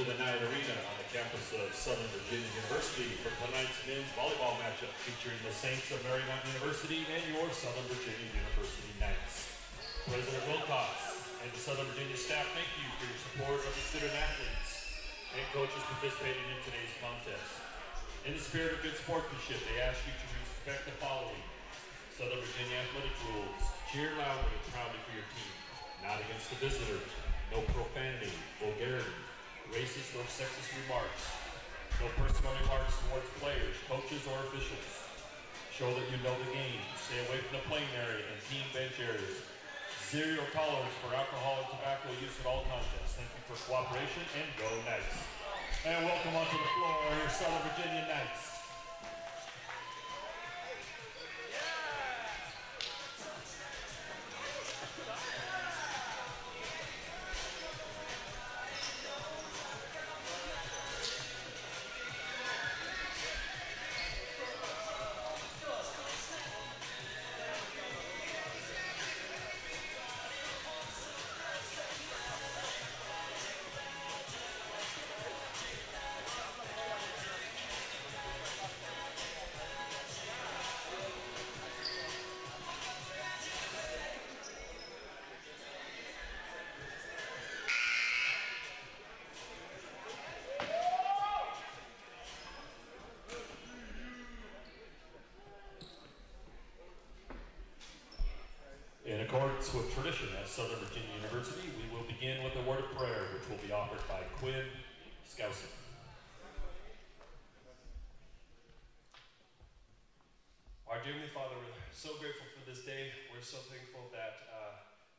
to the Night Arena on the campus of Southern Virginia University for tonight's men's volleyball matchup featuring the Saints of Marymount University and your Southern Virginia University Knights. President Wilcox and the Southern Virginia staff thank you for your support of the student athletes and coaches participating in today's contest. In the spirit of good sportsmanship, they ask you to respect the following: Southern Virginia athletic rules. Cheer loudly and proudly for your team. Not against the visitors. No profanity, vulgarity, racist or sexist remarks. No personal remarks towards players, coaches, or officials. Show that you know the game. Stay away from the playing area and team bench areas. Zero tolerance for alcohol and tobacco use at all contests. Thank you for cooperation, and go Knights. And welcome onto the floor your Southern Virginia Knights. In accordance with tradition at Southern Virginia University, we will begin with a word of prayer, which will be offered by Quinn Skousen. Our dear Heavenly Father, we're so grateful for this day. We're so thankful that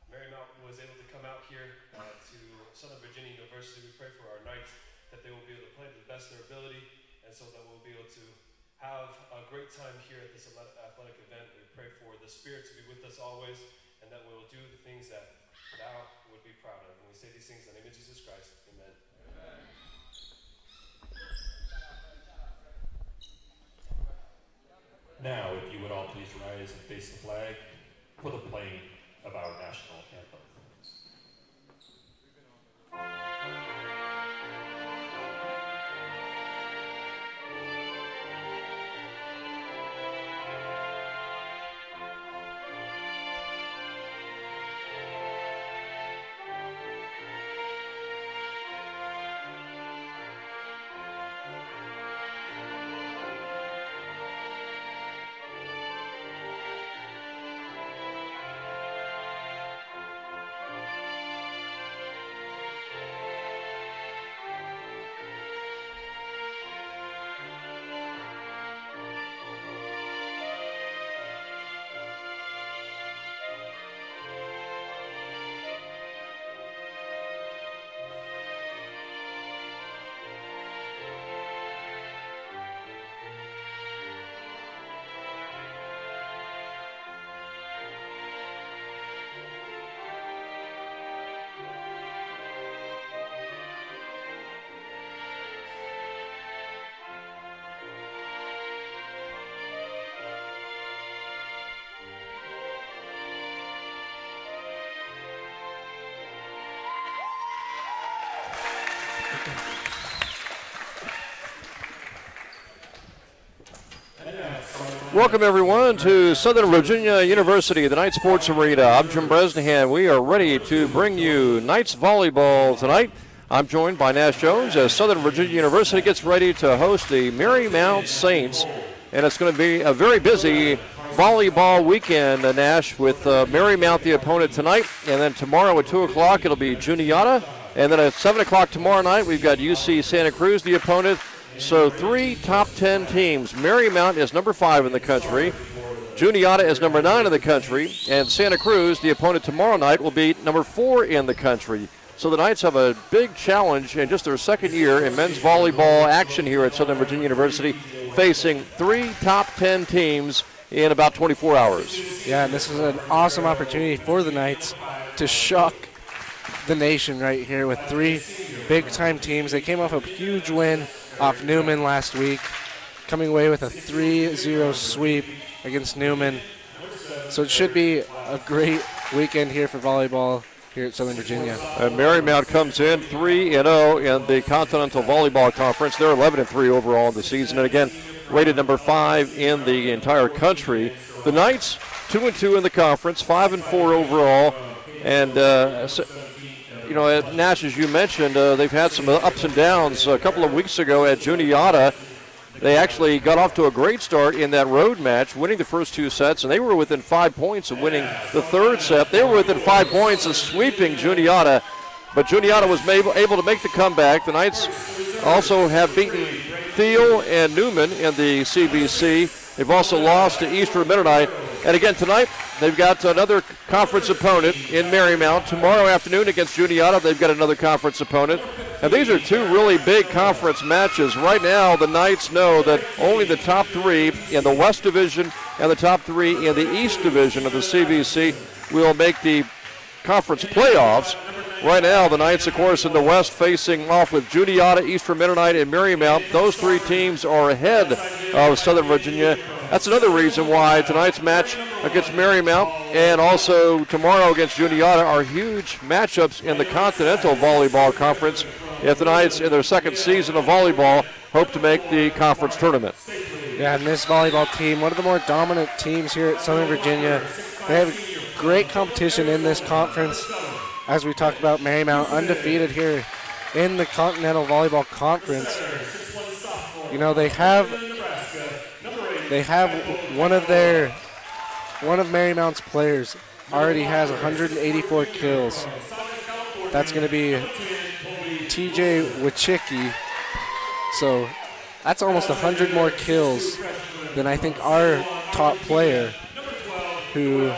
Marymount was able to come out here to Southern Virginia University. We pray for our Knights that they will be able to play to the best of their ability, and so that we'll be able to have a great time here at this athletic event. We pray for the Spirit to be with us always, and that we will do the things that Thou would be proud of. And we say these things in the name of Jesus Christ. Amen. Amen. Now, if you would all please rise and face the flag for the playing of our national anthem. Welcome, everyone, to Southern Virginia University, the Knights Sports Arena. I'm Jim Bresnahan. We are ready to bring you Knights volleyball tonight. I'm joined by Nash Jones as Southern Virginia University gets ready to host the Marymount Saints. And it's going to be a very busy volleyball weekend, Nash, with Marymount the opponent tonight. And then tomorrow at 2 o'clock, it'll be Juniata. And then at 7 o'clock tomorrow night, we've got UC Santa Cruz, the opponent. So 3 top 10 teams. Marymount is number 5 in the country. Juniata is number 9 in the country. And Santa Cruz, the opponent tomorrow night, will be number 4 in the country. So the Knights have a big challenge in just their second year in men's volleyball action here at Southern Virginia University, facing 3 top 10 teams in about 24 hours. Yeah, and this is an awesome opportunity for the Knights to shock the nation right here with 3 big-time teams. They came off a huge win off Newman last week, coming away with a 3-0 sweep against Newman. So it should be a great weekend here for volleyball here at Southern Virginia. And Marymount comes in 3-0 in the Continental Volleyball Conference. They're 11-3 overall in the season, and again, rated number 5 in the entire country. The Knights 2-2 in the conference, 5-4 overall, and you know, Nash, as you mentioned, they've had some ups and downs. A couple of weeks ago at Juniata, they actually got off to a great start in that road match, winning the first 2 sets, and they were within 5 points of winning the third set. They were within 5 points of sweeping Juniata, but Juniata was able to make the comeback. The Knights also have beaten Thiel and Newman in the CBC. They've also lost to Eastern Mennonite. And again, tonight, they've got another conference opponent in Marymount. Tomorrow afternoon against Juniata, they've got another conference opponent. And these are 2 really big conference matches. Right now, the Knights know that only the top 3 in the West Division and the top 3 in the East Division of the CVC will make the conference playoffs. Right now, the Knights, of course, in the West facing off with Juniata, Eastern Mennonite, and Marymount. Those 3 teams are ahead of Southern Virginia. That's another reason why tonight's match against Marymount and also tomorrow against Juniata are huge matchups in the Continental Volleyball Conference if the Knights, in their second season of volleyball, hope to make the conference tournament. Yeah, and this volleyball team, one of the more dominant teams here at Southern Virginia. They have great competition in this conference. As we talked about, Marymount undefeated here in the Continental Volleyball Conference. You know, they have one of Marymount's players already has 184 kills. That's going to be TJ Wachicki. So that's almost 100 more kills than I think our top player, who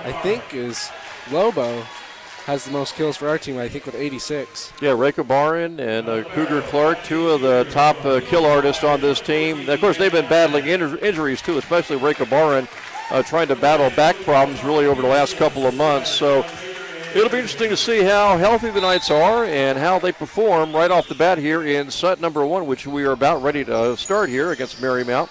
I think is Lobo, has the most kills for our team, I think, with 86. Yeah, Rayco Barron and Cougar Clark, 2 of the top kill artists on this team. Of course, they've been battling injuries, too, especially Rayco Barron trying to battle back problems really over the last couple of months. So it'll be interesting to see how healthy the Knights are and how they perform right off the bat here in set number 1, which we are about ready to start here against Marymount.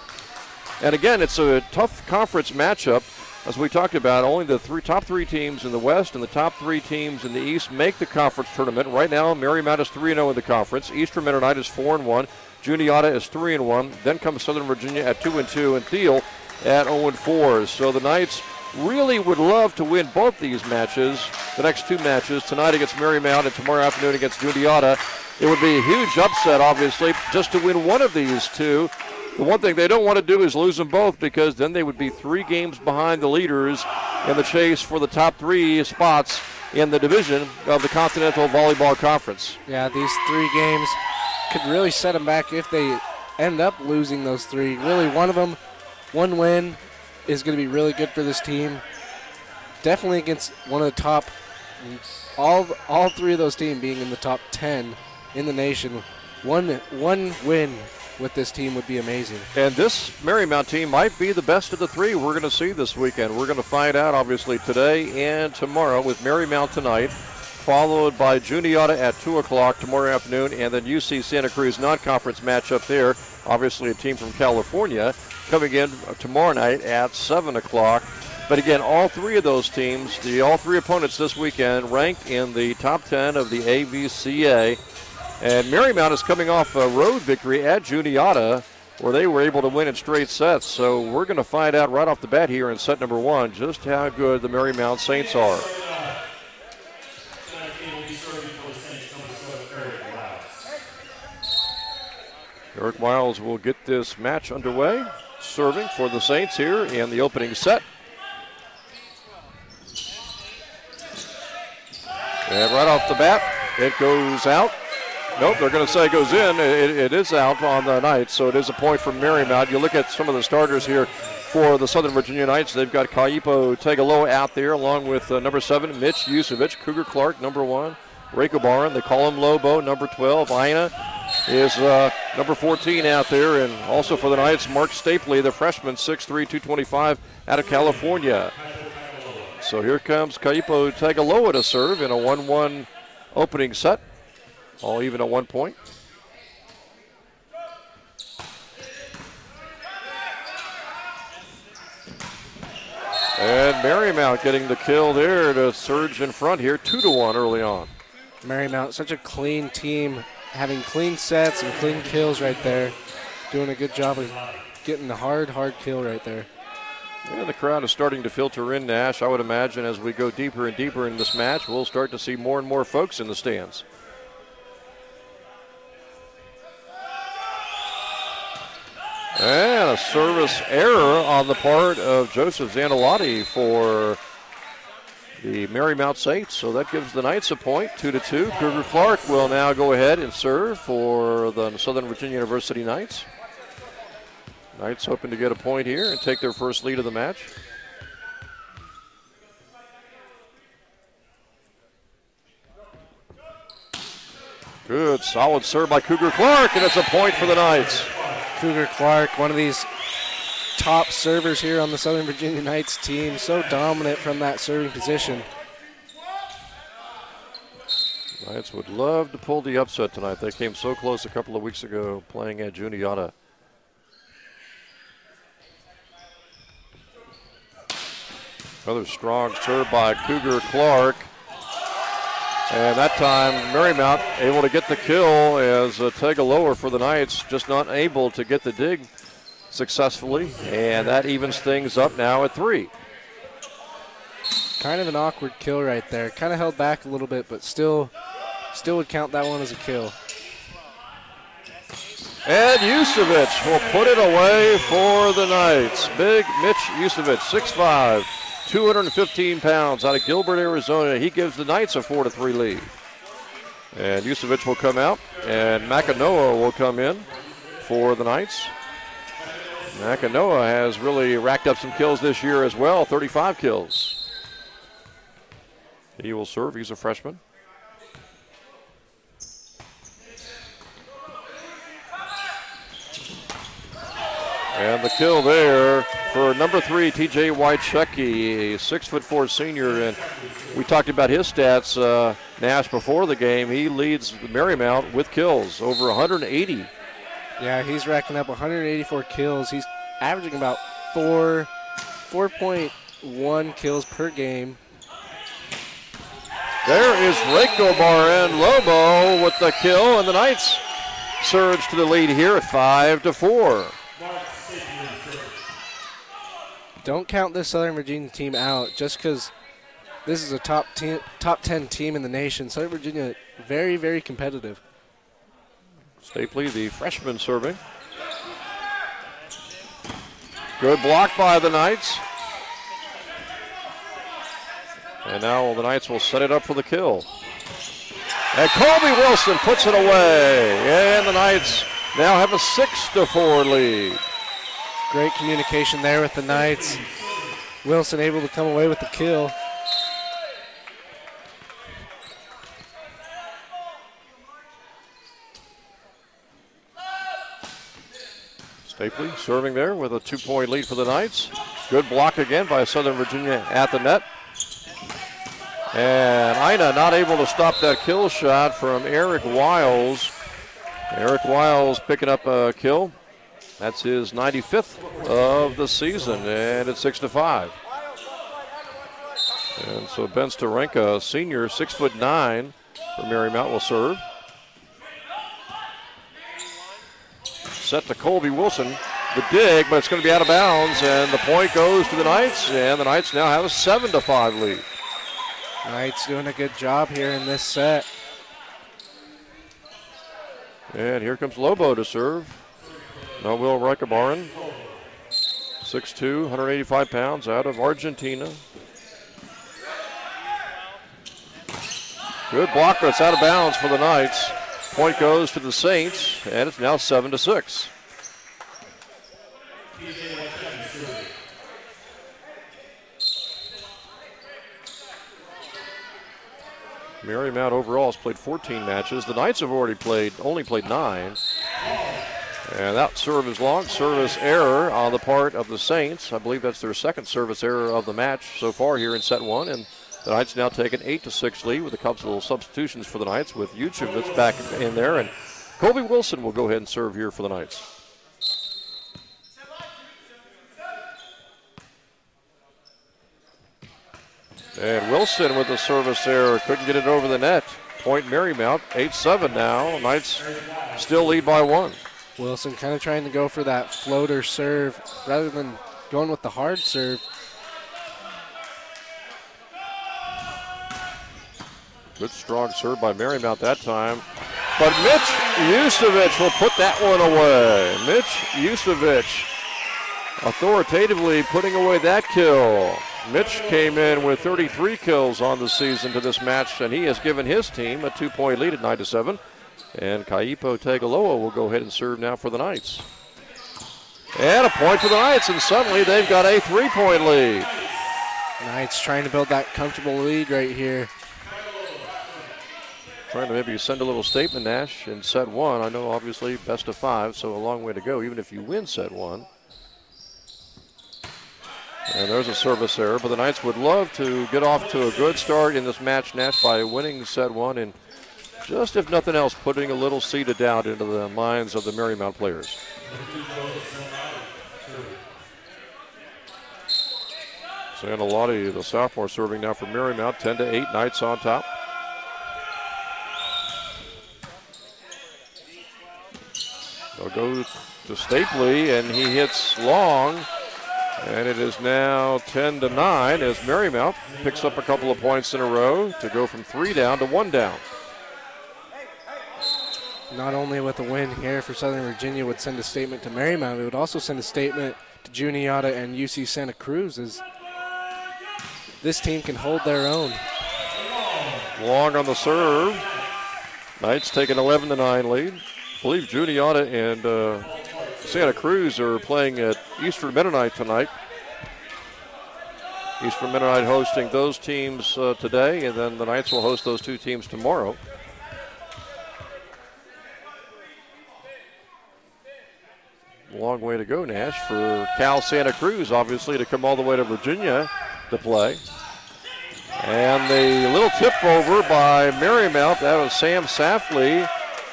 And again, it's a tough conference matchup. As we talked about, only the top 3 teams in the West and the top 3 teams in the East make the conference tournament. Right now, Marymount is 3-0 in the conference. Eastern Mennonite is 4-1. Juniata is 3-1. Then comes Southern Virginia at 2-2, and Thiel at 0-4. So the Knights really would love to win both these matches, the next 2 matches, tonight against Marymount and tomorrow afternoon against Juniata. It would be a huge upset, obviously, just to win one of these 2. The one thing they don't want to do is lose them both, because then they would be 3 games behind the leaders in the chase for the top 3 spots in the division of the Continental Volleyball Conference. Yeah, these 3 games could really set them back if they end up losing those 3. Really, one win is going to be really good for this team. Definitely against one of the top, all 3 of those teams being in the top 10 in the nation. One win with this team would be amazing. And this Marymount team might be the best of the 3 we're going to see this weekend. We're going to find out, obviously, today and tomorrow with Marymount tonight, followed by Juniata at 2 o'clock tomorrow afternoon, and then UC Santa Cruz non-conference matchup there. Obviously a team from California coming in tomorrow night at 7 o'clock. But again, all 3 of those teams, all 3 opponents this weekend, rank in the top 10 of the AVCA. And Marymount is coming off a road victory at Juniata, where they were able to win in straight sets. So we're going to find out right off the bat here in set number 1 just how good the Marymount Saints are. Eric Miles will get this match underway, serving for the Saints here in the opening set. And right off the bat, it goes out. Nope, they're going to say it goes in. It is out on the Knights, so it is a point for Marymount. You look at some of the starters here for the Southern Virginia Knights. They've got Kaipo Tegaloa out there, along with number 7, Mitch Yusevich, Cougar Clark, number 1, Rayco Barron. They call him Lobo, number 12. Aina is number 14 out there, and also for the Knights, Mark Stapley, the freshman, 6'3", 225, out of California. So here comes Kaipo Tegaloa to serve in a 1-1 opening set. All even at 1 point. And Marymount getting the kill there to surge in front here, 2-1 early on. Marymount, such a clean team, having clean sets and clean kills right there. Doing a good job of getting the hard kill right there. And the crowd is starting to filter in, Nash. I would imagine as we go deeper and deeper in this match, we'll start to see more and more folks in the stands. And a service error on the part of Joseph Zanilotti for the Marymount Saints. So that gives the Knights a point, 2-2. Cougar Clark will now go ahead and serve for the Southern Virginia University Knights. Knights hoping to get a point here and take their first lead of the match. Good, solid serve by Cougar Clark, and it's a point for the Knights. Cougar Clark, one of these top servers here on the Southern Virginia Knights team, so dominant from that serving position. Knights would love to pull the upset tonight. They came so close a couple of weeks ago playing at Juniata. Another strong serve by Cougar Clark. And that time, Marymount able to get the kill as Tegaloa for the Knights, just not able to get the dig successfully. And that evens things up now at 3. Kind of an awkward kill right there. Kind of held back a little bit, but still would count that one as a kill. And Yusevich will put it away for the Knights. Big Mitch Yusevich, 6'5", 215 pounds, out of Gilbert, Arizona. He gives the Knights a 4-3 lead. And Yusevich will come out, and Makanoa will come in for the Knights. Makanoa has really racked up some kills this year as well, 35 kills. He will serve, he's a freshman. And the kill there for number 3, TJ Wychecki, a 6'4" senior. And we talked about his stats, Nash, before the game. He leads Marymount with kills, over 180. Yeah, he's racking up 184 kills. He's averaging about 4.1 kills per game. There is Reiko Baran Lobo with the kill, and the Knights surge to the lead here at 5-4. Don't count this Southern Virginia team out just because this is a top 10 team in the nation. Southern Virginia, very, very competitive. Stapley, the freshman, serving. Good block by the Knights. And now the Knights will set it up for the kill. And Colby Wilson puts it away. And the Knights now have a 6-4 lead. Great communication there with the Knights. Wilson able to come away with the kill. Stapley serving there with a 2-point lead for the Knights. Good block again by Southern Virginia at the net. And Ina not able to stop that kill shot from Eric Wiles. Eric Wiles picking up a kill. That's his 95th of the season, and it's 6-5. And so Ben Starenka, senior, 6'9", for Marymount, will serve. Set to Colby Wilson, the dig, but it's going to be out of bounds, and the point goes to the Knights, and the Knights now have a 7-5 lead. Knights doing a good job here in this set. And here comes Lobo to serve. Noel Reikabaran, 6'2", 185 pounds, out of Argentina. Good block, but it's out of bounds for the Knights. Point goes to the Saints, and it's now 7-6. Marymount overall has played 14 matches. The Knights have only played 9. And that serve is long. Service error on the part of the Saints. I believe that's their second service error of the match so far here in set 1. And the Knights now take an 8-6 lead with a couple of substitutions for the Knights with Yuchevich back in there. And Colby Wilson will go ahead and serve here for the Knights. And Wilson with the service error. Couldn't get it over the net. Point Marymount, 8-7 now. Knights still lead by 1. Wilson kind of trying to go for that floater serve rather than going with the hard serve. Good strong serve by Marymount that time. But Mitch Yusevich will put that one away. Mitch Yusevich authoritatively putting away that kill. Mitch came in with 33 kills on the season to this match, and he has given his team a 2-point lead at 9-7. And Kaipo Tegaloa will go ahead and serve now for the Knights. And a point for the Knights, and suddenly they've got a 3-point lead. Knights trying to build that comfortable lead right here. Trying to maybe send a little statement, Nash, in set 1. I know, obviously, best of 5, so a long way to go, even if you win set 1. And there's a service error, but the Knights would love to get off to a good start in this match, Nash, by winning set 1 and just, if nothing else, putting a little seed of doubt into the minds of the Marymount players. Sandalotti, the sophomore, serving now for Marymount, 10-8, Knights on top. They'll go to Stapley, and he hits long. And it is now 10-9 as Marymount picks up a couple of points in a row to go from 3 down to 1 down. Not only with a win here for Southern Virginia would send a statement to Marymount, it would also send a statement to Juniata and UC Santa Cruz as this team can hold their own. Long on the serve. Knights take an 11-9 lead. I believe Juniata and Santa Cruz are playing at Eastern Mennonite tonight. Eastern Mennonite hosting those teams today, and then the Knights will host those two teams tomorrow. Long way to go, Nash, for Cal Santa Cruz, obviously, to come all the way to Virginia to play. And the little tip over by Marymount, that was Sam Safley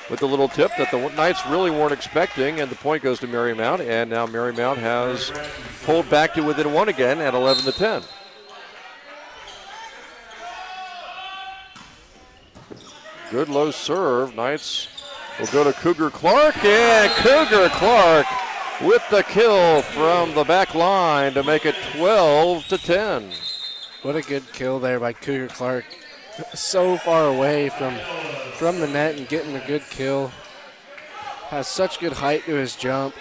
with the little tip that the Knights really weren't expecting, and the point goes to Marymount, and now Marymount has pulled back to within 1 again at 11-10. Good low serve. Knights will go to Cougar Clark, and Cougar Clark with the kill from the back line to make it 12-10. What a good kill there by Cougar Clark. So far away from the net and getting a good kill. Has such good height to his jump.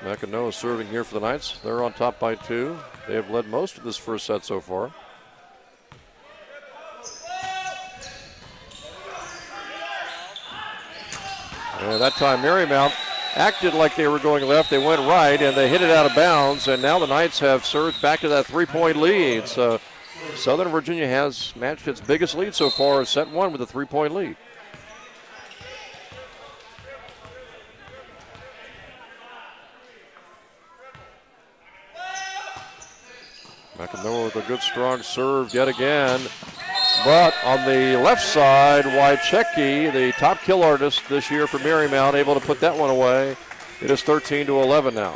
McEnroe serving here for the Knights. They're on top by 2. They have led most of this first set so far. And that time Marymount acted like they were going left. They went right, and they hit it out of bounds. And now the Knights have surged back to that 3-point lead. So Southern Virginia has matched its biggest lead so far as set 1 with a 3-point lead. McEnroe with a good strong serve yet again. But on the left side, Wychecki, the top kill artist this year for Marymount, able to put that one away. It is 13-11 now.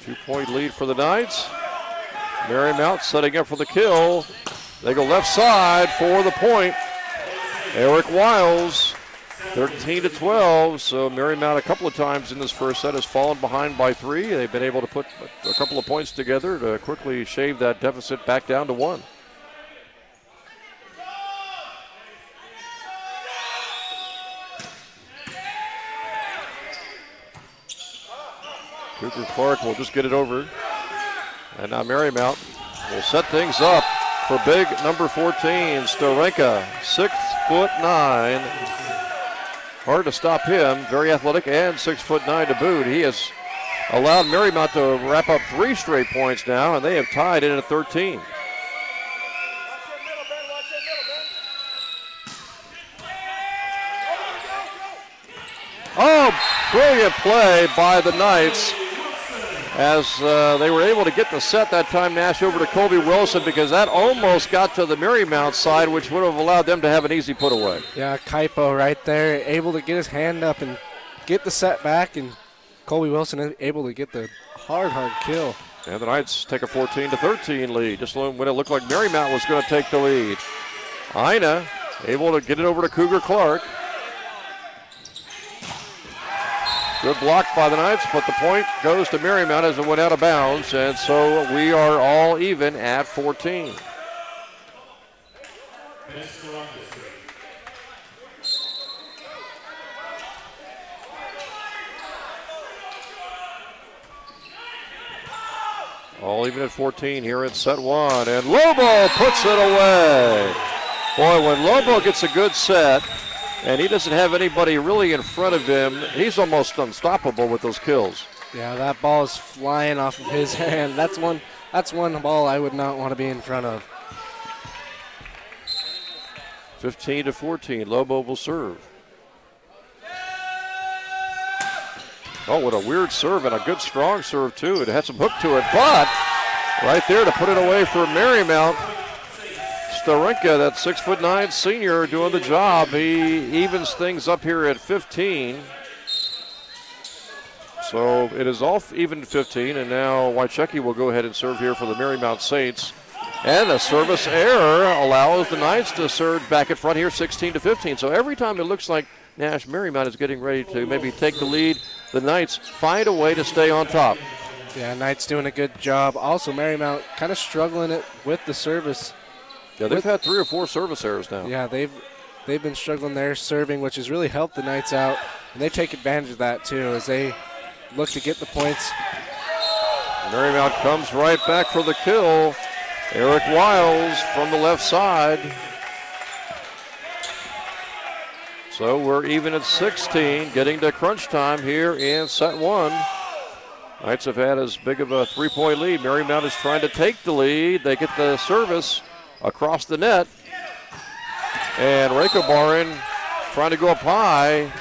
Two-point lead for the Knights. Marymount setting up for the kill. They go left side for the point. Eric Wiles, 13-12. So Marymount a couple of times in this first set has fallen behind by 3. They've been able to put a couple of points together to quickly shave that deficit back down to 1. Cougar Clark will just get it over. And now Marymount will set things up for big number 14, Starenka, 6'9". Hard to stop him, very athletic and 6'9" to boot. He has allowed Marymount to wrap up 3 straight points now, and they have tied it at 13. Oh, brilliant play by the Knights. as they were able to get the set that time, Nash, over to Colby Wilson, because that almost got to the Marymount side, which would have allowed them to have an easy put away. Yeah, Kaipo right there, able to get his hand up and get the set back, and Colby Wilson able to get the hard kill. And the Knights take a 14-13 lead, just when it looked like Marymount was going to take the lead. Ina able to get it over to Cougar Clark. Good block by the Knights, but the point goes to Marymount as it went out of bounds, and so we are all even at 14. All even at 14 here in set one, and Lobo puts it away. Boy, when Lobo gets a good set, and he doesn't have anybody really in front of him, he's almost unstoppable with those kills. Yeah, that ball is flying off of his hand. That's one ball I would not want to be in front of. 15-14, Lobo will serve. Oh, what a weird serve, and a good strong serve too. It had some hook to it, but right there to put it away for Marymount. Starenka, that 6'9" senior, doing the job. He evens things up here at 15. So it is off even 15, and now Wychecki will go ahead and serve here for the Marymount Saints. And a service error allows the Knights to serve back at front here, 16-15. So every time it looks like Nash Marymount is getting ready to maybe take the lead, the Knights find a way to stay on top. Yeah, Knights doing a good job. Also, Marymount kind of struggling it with the service. Yeah, they've had 3 or 4 service errors now. Yeah, they've been struggling there serving, which has really helped the Knights out. And they take advantage of that, too, as they look to get the points. Marymount comes right back for the kill. Eric Wiles from the left side. So we're even at 16, getting to crunch time here in set one. Knights have had as big of a 3-point lead. Marymount is trying to take the lead. They get the service across the net. And Reikobarin trying to go up high.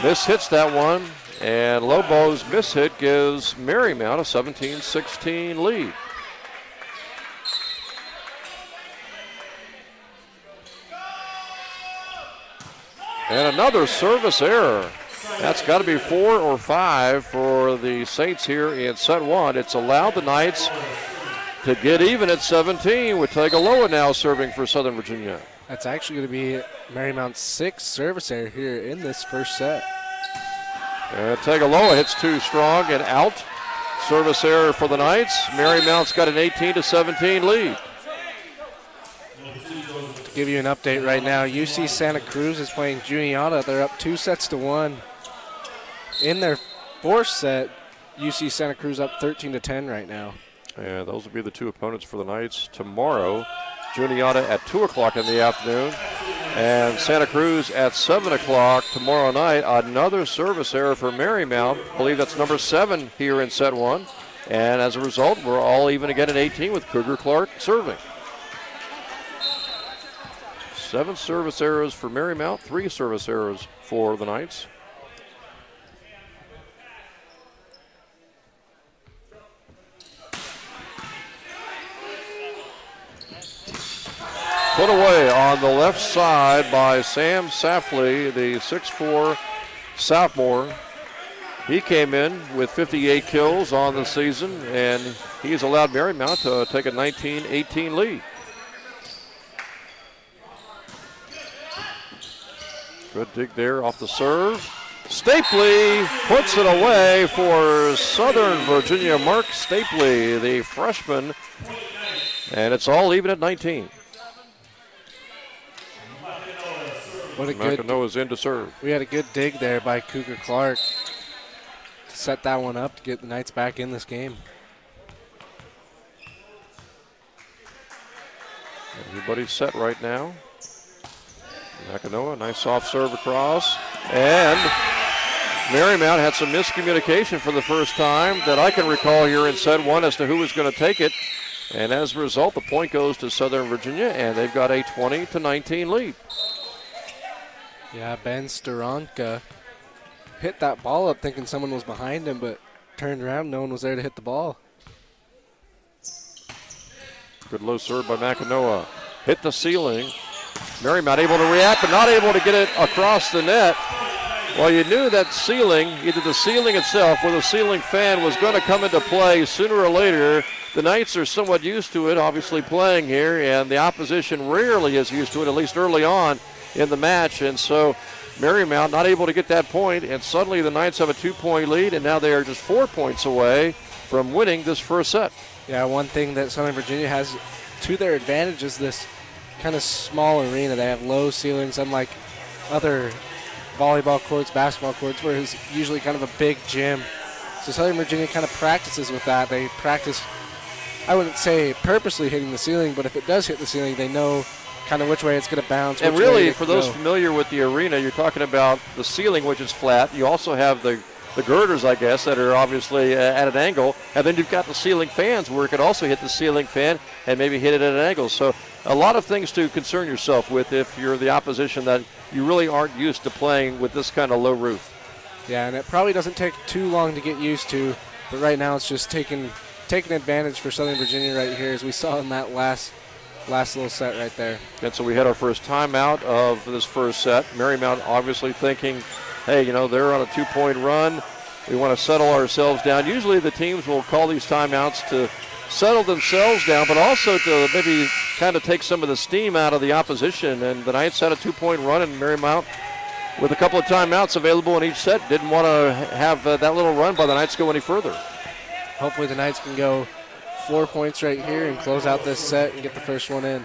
Mishits that one. And Lobo's mishit gives Marymount a 17-16 lead. And another service error. That's got to be 4 or 5 for the Saints here in set one. It's allowed the Knights to get even at 17 with Tagaloa now serving for Southern Virginia. That's actually going to be Marymount's 6th service error here in this first set. And Tagaloa hits too strong and out. Service error for the Knights. Marymount's got an 18-17 lead. Give you an update right now. UC Santa Cruz is playing Juniata. They're up 2-1. In their 4th set, UC Santa Cruz up 13-10 right now. And those will be the 2 opponents for the Knights tomorrow. Juniata at 2 o'clock in the afternoon. And Santa Cruz at 7 o'clock tomorrow night. Another service error for Marymount. I believe that's number 7 here in set one. And as a result, we're all even again at 18 with Cougar Clark serving. 7 service errors for Marymount, 3 service errors for the Knights. Put away on the left side by Sam Safley, the 6'4" sophomore. He came in with 58 kills on the season, and he's allowed Marymount to take a 19-18 lead. Good dig there off the serve. Stapley puts it away for Southern Virginia. Mark Stapley, the freshman. And it's all even at 19. What a good. McEnroe's in to serve. We had a good dig there by Cougar Clark to set that one up to get the Knights back in this game. Everybody's set right now. McEnroe, nice soft serve across. And Marymount had some miscommunication for the first time that I can recall here in set one as to who was going to take it. And as a result, the point goes to Southern Virginia, and they've got a 20-19 lead. Yeah, Ben Staronka hit that ball up thinking someone was behind him, but turned around, no one was there to hit the ball. Good low serve by McEnoa. Hit the ceiling. Marymount able to react, but not able to get it across the net. Well, you knew that ceiling, either the ceiling itself or the ceiling fan, was going to come into play sooner or later. The Knights are somewhat used to it, obviously playing here, and the opposition rarely is used to it, at least early on in the match. And so Marymount not able to get that point, and suddenly the Knights have a 2-point lead, and now they are just 4 points away from winning this first set. Yeah, one thing that Southern Virginia has to their advantage is this kind of small arena. They have low ceilings, unlike other volleyball courts, basketball courts, where it's usually kind of a big gym. So Southern Virginia kind of practices with that. They practice, I wouldn't say purposely hitting the ceiling, but if it does hit the ceiling, they know kind of which way it's going to bounce. And really, for those familiar with the arena, you're talking about the ceiling, which is flat. You also have the girders, I guess, that are obviously at an angle. And then you've got the ceiling fans where it could also hit the ceiling fan and maybe hit it at an angle. So a lot of things to concern yourself with if you're the opposition that you really aren't used to playing with this kind of low roof. Yeah, and it probably doesn't take too long to get used to, but right now it's just taking advantage for Southern Virginia right here, as we saw in that last little set right there. And so we had our first timeout of this first set. Marymount obviously thinking, hey, you know, they're on a 2-point run. We want to settle ourselves down. Usually the teams will call these timeouts to settle themselves down, but also to maybe kind of take some of the steam out of the opposition. And the Knights had a 2-point run, and Marymount, with a couple of timeouts available in each set, didn't want to have that little run by the Knights go any further. Hopefully the Knights can go 4 points right here and close out this set and get the first one in.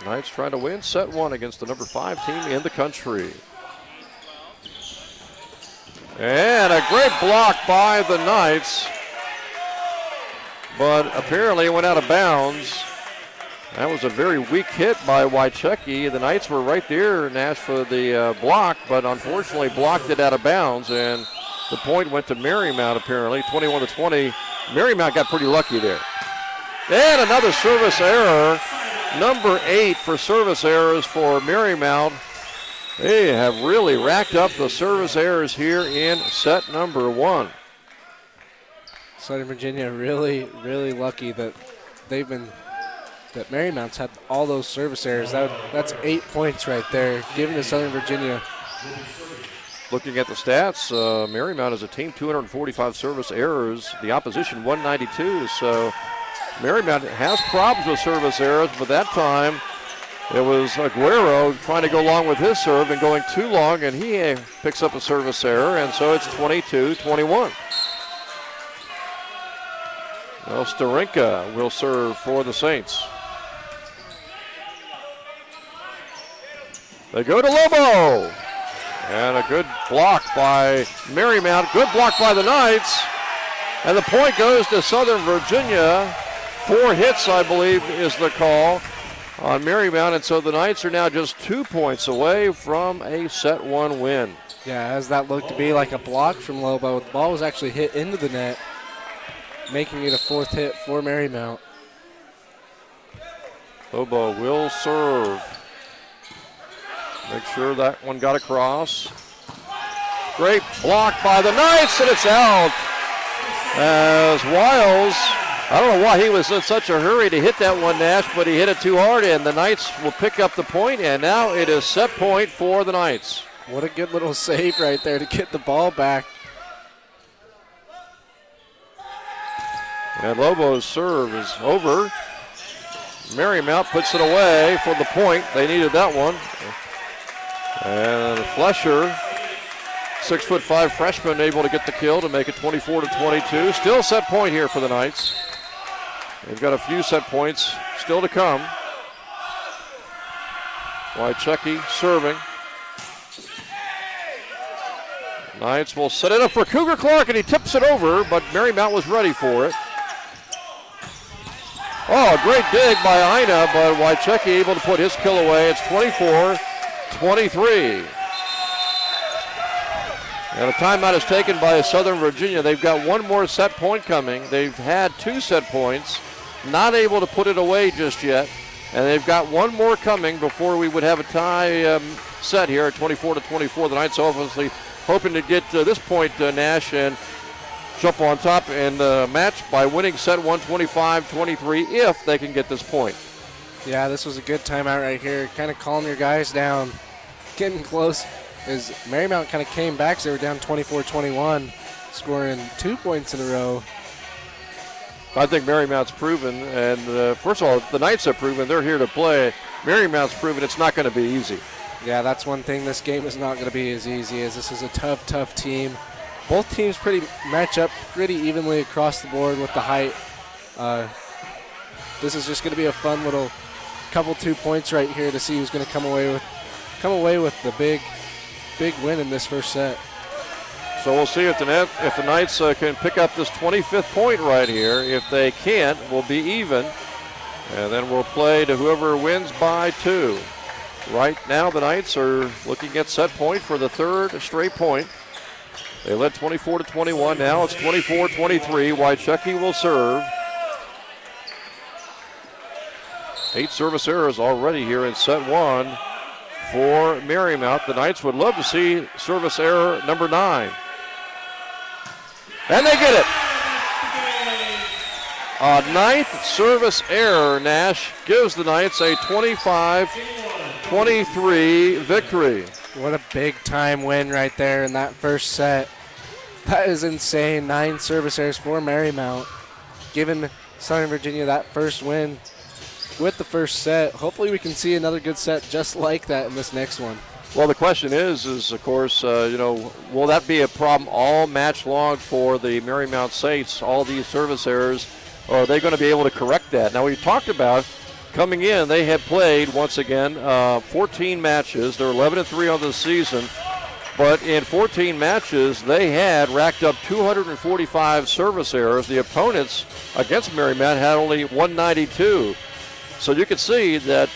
Knights trying to win set 1 against the number 5 team in the country. And a great block by the Knights, but apparently it went out of bounds. That was a very weak hit by Wychecki. The Knights were right there, Nash, for the block, but unfortunately blocked it out of bounds, and the point went to Marymount apparently, 21-20. Marymount got pretty lucky there. And another service error, number 8 for service errors for Marymount. They have really racked up the service errors here in set number 1. Southern Virginia really, really lucky that Marymount's had all those service errors. That's 8 points right there, given to Southern Virginia. Looking at the stats, Marymount as a team, 245 service errors. The opposition, 192. So Marymount has problems with service errors, but that time it was Aguero trying to go long with his serve and going too long, and he picks up a service error, and so it's 22-21. Well, Starinka will serve for the Saints. They go to Lobo. And a good block by Marymount. Good block by the Knights. And the point goes to Southern Virginia. 4 hits, I believe, is the call on Marymount. And so the Knights are now just 2 points away from a set 1 win. Yeah, as that looked to be like a block from Lobo, the ball was actually hit into the net, making it a 4th hit for Marymount. Lobo will serve. Make sure that one got across. Great block by the Knights, and it's out. As Wiles, I don't know why he was in such a hurry to hit that one, Nash, but he hit it too hard, and the Knights will pick up the point, and now it is set point for the Knights. What a good little save right there to get the ball back. And Lobo's serve is over. Marymount puts it away for the point. They needed that one. And Flesher, 6'5" freshman, able to get the kill to make it 24-22. Still set point here for the Knights. They've got a few set points still to come. Wychecki serving. Knights will set it up for Cougar Clark, and he tips it over, but Marymount was ready for it. Oh, a great dig by Ina, but Wychecki able to put his kill away. It's 24-23. And a timeout is taken by Southern Virginia. They've got one more set point coming. They've had 2 set points, not able to put it away just yet. And they've got one more coming before we would have a tie set here at 24-24. The Knights obviously hoping to get to this point, Nash, and jump on top and match by winning set 1 25-23 if they can get this point. Yeah, this was a good timeout right here. Kind of calm your guys down. Getting close as Marymount kind of came back. So they were down 24-21, scoring 2 points in a row. I think Marymount's proven, and first of all, the Knights have proven they're here to play. Marymount's proven it's not going to be easy. Yeah, that's one thing. This game is not going to be as easy as this is a tough, tough team. Both teams match up pretty evenly across the board with the height. This is just going to be a fun little couple 2 points right here to see who's going to come away with the big win in this first set. So we'll see if the Knights can pick up this 25th point right here. If they can't, we'll be even. And then we'll play to whoever wins by 2. Right now the Knights are looking at set point for the third straight point. They led 24-21. Now it's 24-23. Wychucky will serve. 8 service errors already here in set 1 for Marymount. The Knights would love to see service error number 9. And they get it. A 9th service error, Nash, gives the Knights a 25-23 victory. What a big-time win right there in that first set. That is insane. 9 service errors for Marymount, giving Southern Virginia that first win with the first set. Hopefully we can see another good set just like that in this next one. Well, the question is of course, will that be a problem all match long for the Marymount Saints, all these service errors, or are they going to be able to correct that? Now, we talked about coming in, they had played, once again, 14 matches. They're 11-3 on the season, but in 14 matches, they had racked up 245 service errors. The opponents against Marymount had only 192. So you can see that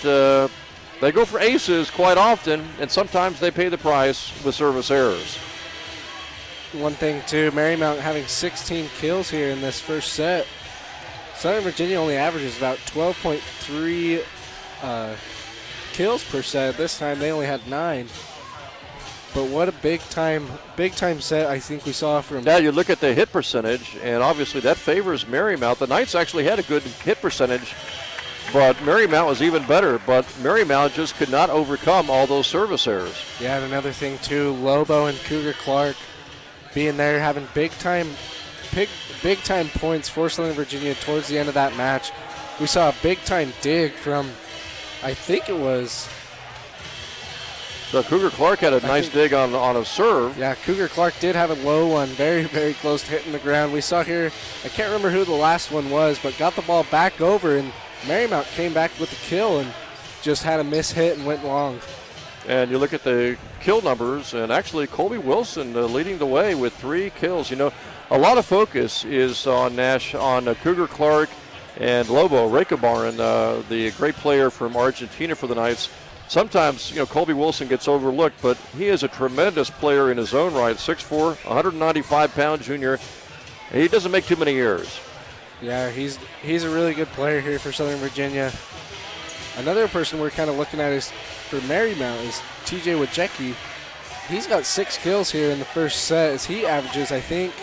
they go for aces quite often, and sometimes they pay the price with service errors. One thing, too, Marymount having 16 kills here in this first set. Southern Virginia only averages about 12.3 kills per set. This time they only had 9. But what a big time set I think we saw from. Now you look at the hit percentage, and obviously that favors Marymount. The Knights actually had a good hit percentage, but Marymount was even better. But Marymount just could not overcome all those service errors. Yeah, and another thing too, Lobo and Cougar Clark being there, having big time points for Southern Virginia towards the end of that match. We saw a big time dig from, I think it was. So Cougar Clark had a nice dig on a serve. Yeah, Cougar Clark did have a low one, very, very close to hitting the ground. We saw here, I can't remember who the last one was, but got the ball back over, and Marymount came back with the kill and just had a miss hit and went long. And you look at the kill numbers, and actually Colby Wilson leading the way with 3 kills. You know, a lot of focus is on Nash, on Cougar Clark and Lobo Recabarren, the great player from Argentina for the Knights. Sometimes, Colby Wilson gets overlooked, but he is a tremendous player in his own right. 6'4", 195-pound junior. He doesn't make too many errors. Yeah, he's a really good player here for Southern Virginia. Another person we're kind of looking at is for Marymount is TJ Wojcicki. He's got 6 kills here in the first set as he averages, I think,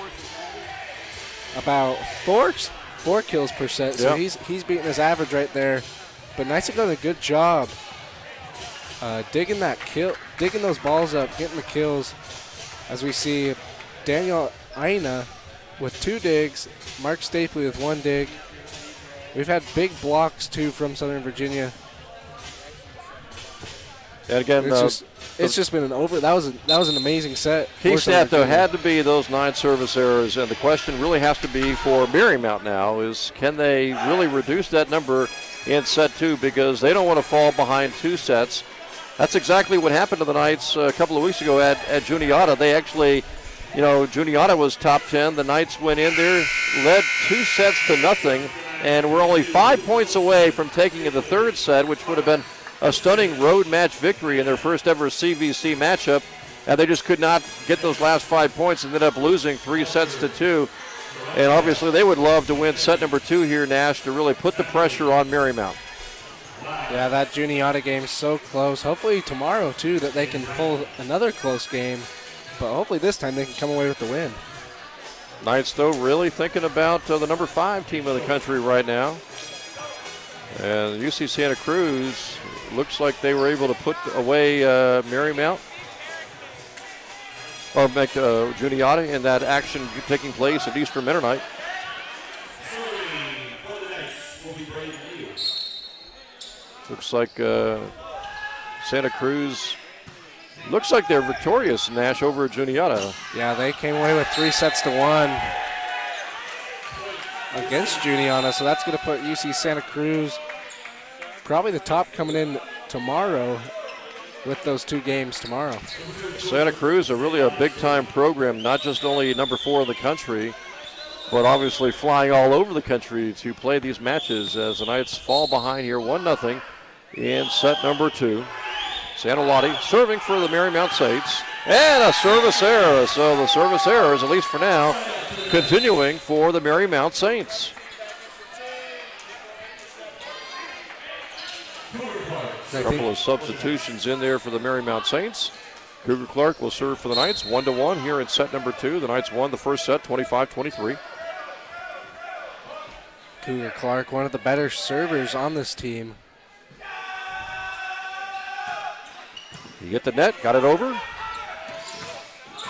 about 4 kills per set. So yep. he's beating his average right there. But Knights have done a good job digging those balls up, getting the kills. As we see Daniel Aina with 2 digs, Mark Stapley with 1 dig. We've had big blocks too from Southern Virginia. And again, it's just been that was an amazing set. Key stat though had to be those 9 service errors, and the question really has to be for Marymount now is, can they really reduce that number in set 2, because they don't want to fall behind 2 sets. That's exactly what happened to the Knights a couple of weeks ago at Juniata. They actually, Juniata was top 10. The Knights went in there, led 2 sets to nothing, and were only 5 points away from taking the 3rd set, which would have been a stunning road match victory in their first ever CVC matchup. And they just could not get those last 5 points and ended up losing 3 sets to 2. And obviously they would love to win set number 2 here, Nash, to really put the pressure on Marymount. Yeah, that Juniata game is so close. Hopefully tomorrow, too, that they can pull another close game. But hopefully this time they can come away with the win. Knights, though, really thinking about the number 5 team of the country right now. And UC Santa Cruz looks like they were able to put away Marymount, or make Juniata in that action taking place at Eastern Mennonite. Looks like Santa Cruz, looks like they're victorious, Nash, over at Juniata. Yeah, they came away with 3-1 against Juniata, so that's going to put UC Santa Cruz probably the top coming in tomorrow with those 2 games tomorrow. Santa Cruz are really a big-time program, not just only number 4 in the country, but obviously flying all over the country to play these matches as the Knights fall behind here 1-0 in set number 2. Santa Lottie serving for the Marymount Saints, and a service error. So the service errors, at least for now, continuing for the Marymount Saints. A couple of substitutions in there for the Marymount Saints. Cougar Clark will serve for the Knights 1-1 here in set number 2. The Knights won the first set 25-23. Cougar Clark, one of the better servers on this team. You get the net, got it over.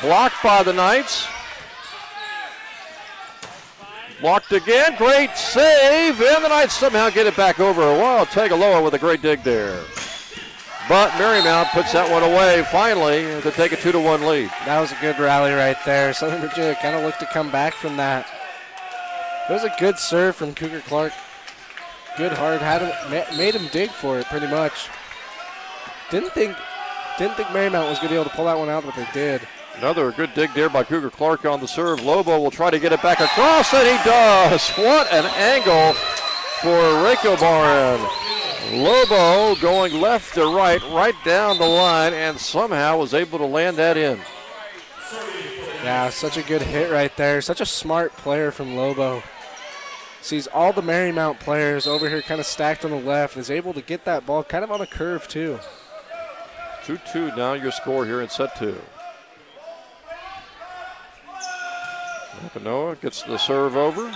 Blocked by the Knights. Blocked again, great save, and the Knights somehow get it back over. Wow, Tagaloa with a great dig there. But Marymount puts that one away finally to take a 2-1 lead. That was a good rally right there. Southern Virginia kind of looked to come back from that. It was a good serve from Cougar Clark. Good hard, made him dig for it pretty much. Didn't think Marymount was going to be able to pull that one out, but they did. Another good dig there by Cougar Clark on the serve. Lobo will try to get it back across, and he does. What an angle for Rekobaran. Lobo going left to right down the line, and somehow was able to land that in. Yeah, such a good hit right there. Such a smart player from Lobo. Sees all the Marymount players over here kind of stacked on the left, and is able to get that ball kind of on a curve too. 2-2 now your score here in set 2. Noah gets the serve over.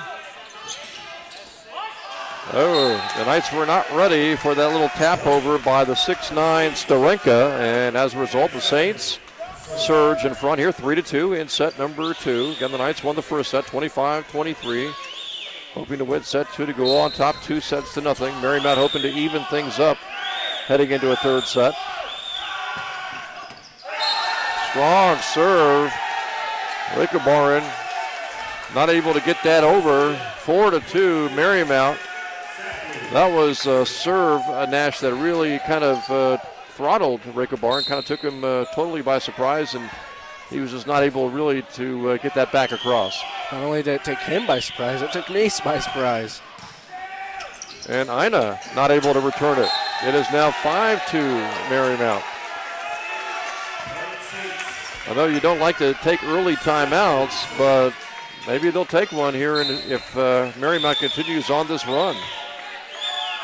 Oh, the Knights were not ready for that little tap over by the 6'9 Starenka, and as a result, the Saints surge in front here, 3-2 in set number 2. Again, the Knights won the first set, 25-23. Hoping to win set 2 to go on top 2-0. Marymount hoping to even things up heading into a third set. Strong serve. Rekobaran not able to get that over. 4-2 Marymount. That was a serve, Nash, that really kind of throttled Rekobaran, kind of took him totally by surprise, and he was just not able really to get that back across. Not only did it take him by surprise, it took me by surprise. And Ina not able to return it. It is now 5-2 Marymount. I know you don't like to take early timeouts, but maybe they'll take one here and if Marymount continues on this run.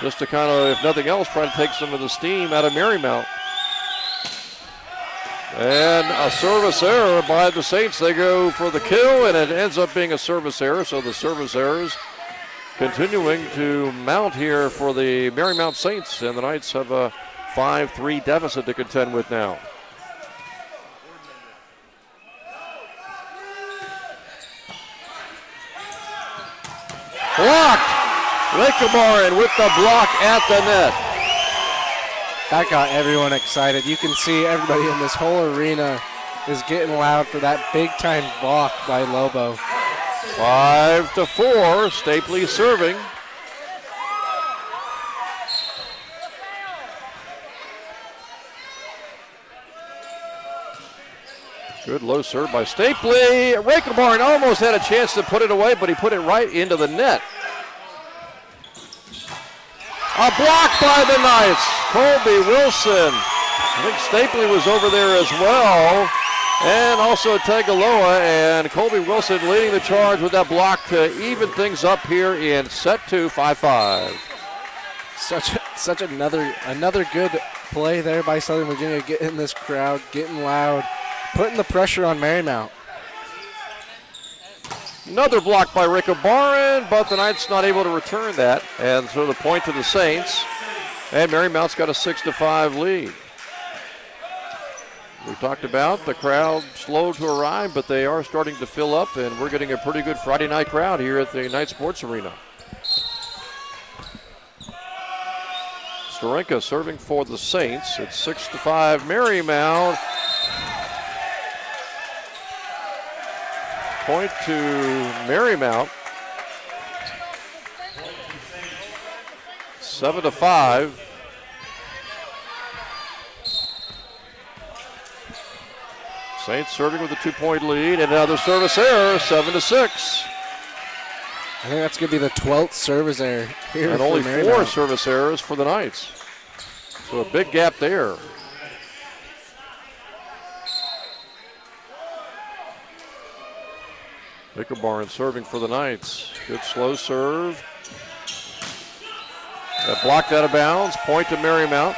Just to kind of, if nothing else, try to take some of the steam out of Marymount. And a service error by the Saints. They go for the kill, and it ends up being a service error. So the service errors continuing to mount here for the Marymount Saints. And the Knights have a 5-3 deficit to contend with now. Blocked. Rekobaran with the block at the net. That got everyone excited. You can see everybody in this whole arena is getting loud for that big-time block by Lobo. 5-4, Stapley serving. Good low serve by Stapley. Rekobaran almost had a chance to put it away, but he put it right into the net. A block by the Knights. Colby Wilson. I think Stapley was over there as well. And also Tagaloa, and Colby Wilson leading the charge with that block to even things up here in set 2, 5-5. Such another good play there by Southern Virginia, getting this crowd, getting loud, putting the pressure on Marymount. Another block by Rick O'Barron, but the Knights not able to return that. And so the point to the Saints. And Marymount's got a 6-5 lead. We talked about the crowd slow to arrive, but they are starting to fill up, and we're getting a pretty good Friday night crowd here at the Knight Sports Arena. Storenka serving for the Saints. It's 6-5 Marymount. Point to Marymount. 7-5. Saints serving with a 2-point lead, and another service error, 7-6. I think that's going to be the 12th service error here. And only 4 service errors for the Knights. So a big gap there. Barnes serving for the Knights. Good slow serve. That blocked out of bounds. Point to Marymount.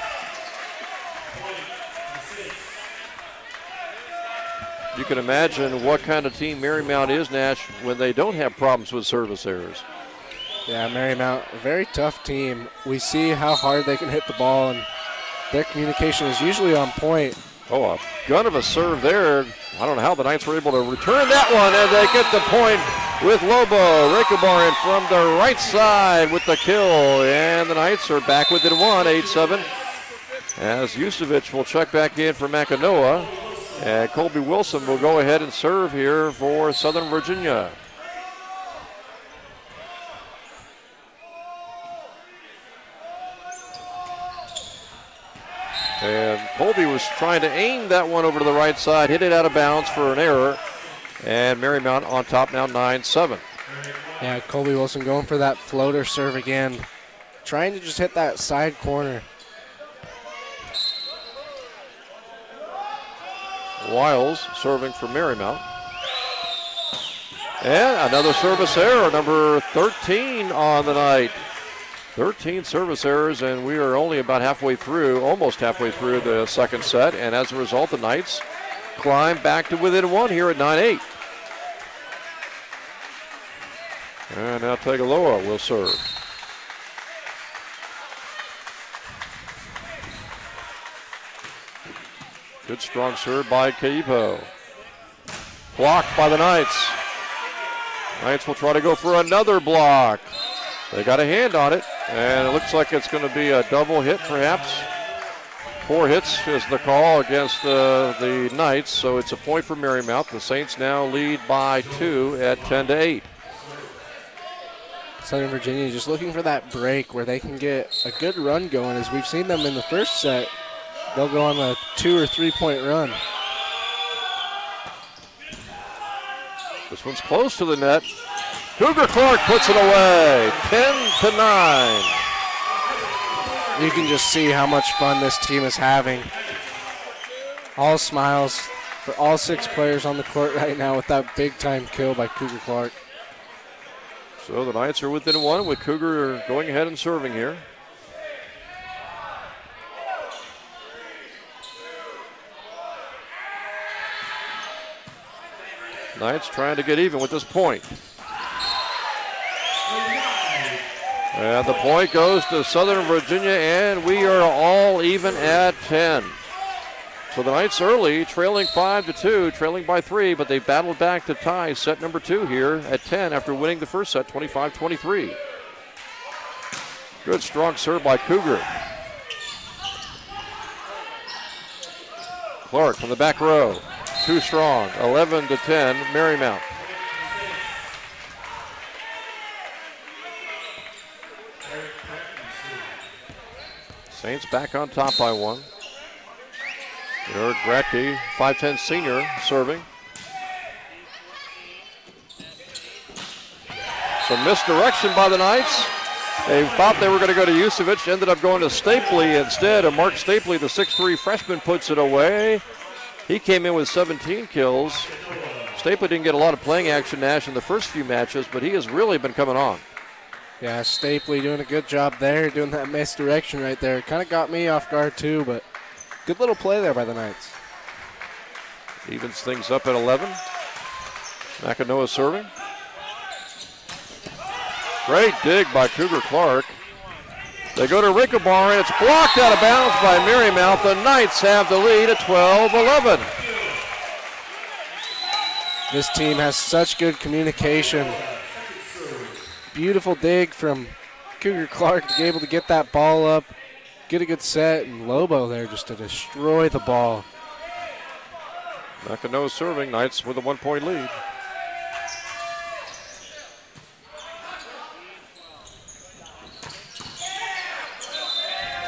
You can imagine what kind of team Marymount is, Nash, when they don't have problems with service errors. Yeah, Marymount, a very tough team. We see how hard they can hit the ball, and their communication is usually on point. Oh, a gun of a serve there. I don't know how the Knights were able to return that one, and they get the point with Lobo. Rekobarin from the right side with the kill, and the Knights are back within 1, 8-7. As Yusevich will check back in for Makanoa, and Colby Wilson will go ahead and serve here for Southern Virginia. And Colby was trying to aim that one over to the right side, hit it out of bounds for an error. And Marymount on top now, 9-7. Yeah, Colby Wilson going for that floater serve again. Trying to just hit that side corner. Wiles serving for Marymount. And another service error, number 13 on the night. 13 service errors, and we are only about halfway through, almost halfway through the second set. And as a result, the Knights climb back to within 1 here at 9-8. And now Tegaloa will serve. Good strong serve by Kaipo. Blocked by the Knights. Knights will try to go for another block. They got a hand on it, and it looks like it's going to be a double hit perhaps. 4 hits is the call against the Knights, so it's a point for Marymount. The Saints now lead by 2 at 10-8. Southern Virginia just looking for that break where they can get a good run going. As we've seen them in the first set, they'll go on a 2 or 3 point run. This one's close to the net. Cougar Clark puts it away, 10-9. You can just see how much fun this team is having. All smiles for all 6 players on the court right now with that big-time kill by Cougar Clark. So the Knights are within 1 with Cougar going ahead and serving here. Knights trying to get even with this point. And the point goes to Southern Virginia, and we are all even at 10. So the Knights early, trailing 5-2, trailing by 3, but they battled back to tie set number 2 here at 10 after winning the first set, 25-23. Good strong serve by Cougar. Clark from the back row, too strong, 11-10, Marymount. Saints back on top by 1. Eric Gratke, 5'10 senior, serving. Some misdirection by the Knights. They thought they were going to go to Yusevich, ended up going to Stapley instead. And Mark Stapley, the 6'3 freshman, puts it away. He came in with 17 kills. Stapley didn't get a lot of playing action, Nash, in the first few matches, but he has really been coming on. Yeah, Stapley doing a good job there, doing that misdirection right there. Kind of got me off guard too, but good little play there by the Knights. Evens things up at 11. Makanoa serving. Great dig by Cougar Clark. They go to Rinkabar, and it's blocked out of bounds by Marymount. The Knights have the lead at 12-11. This team has such good communication. Beautiful dig from Cougar Clark to be able to get that ball up, get a good set, and Lobo there just to destroy the ball. Nakano serving, Knights with a 1-point lead.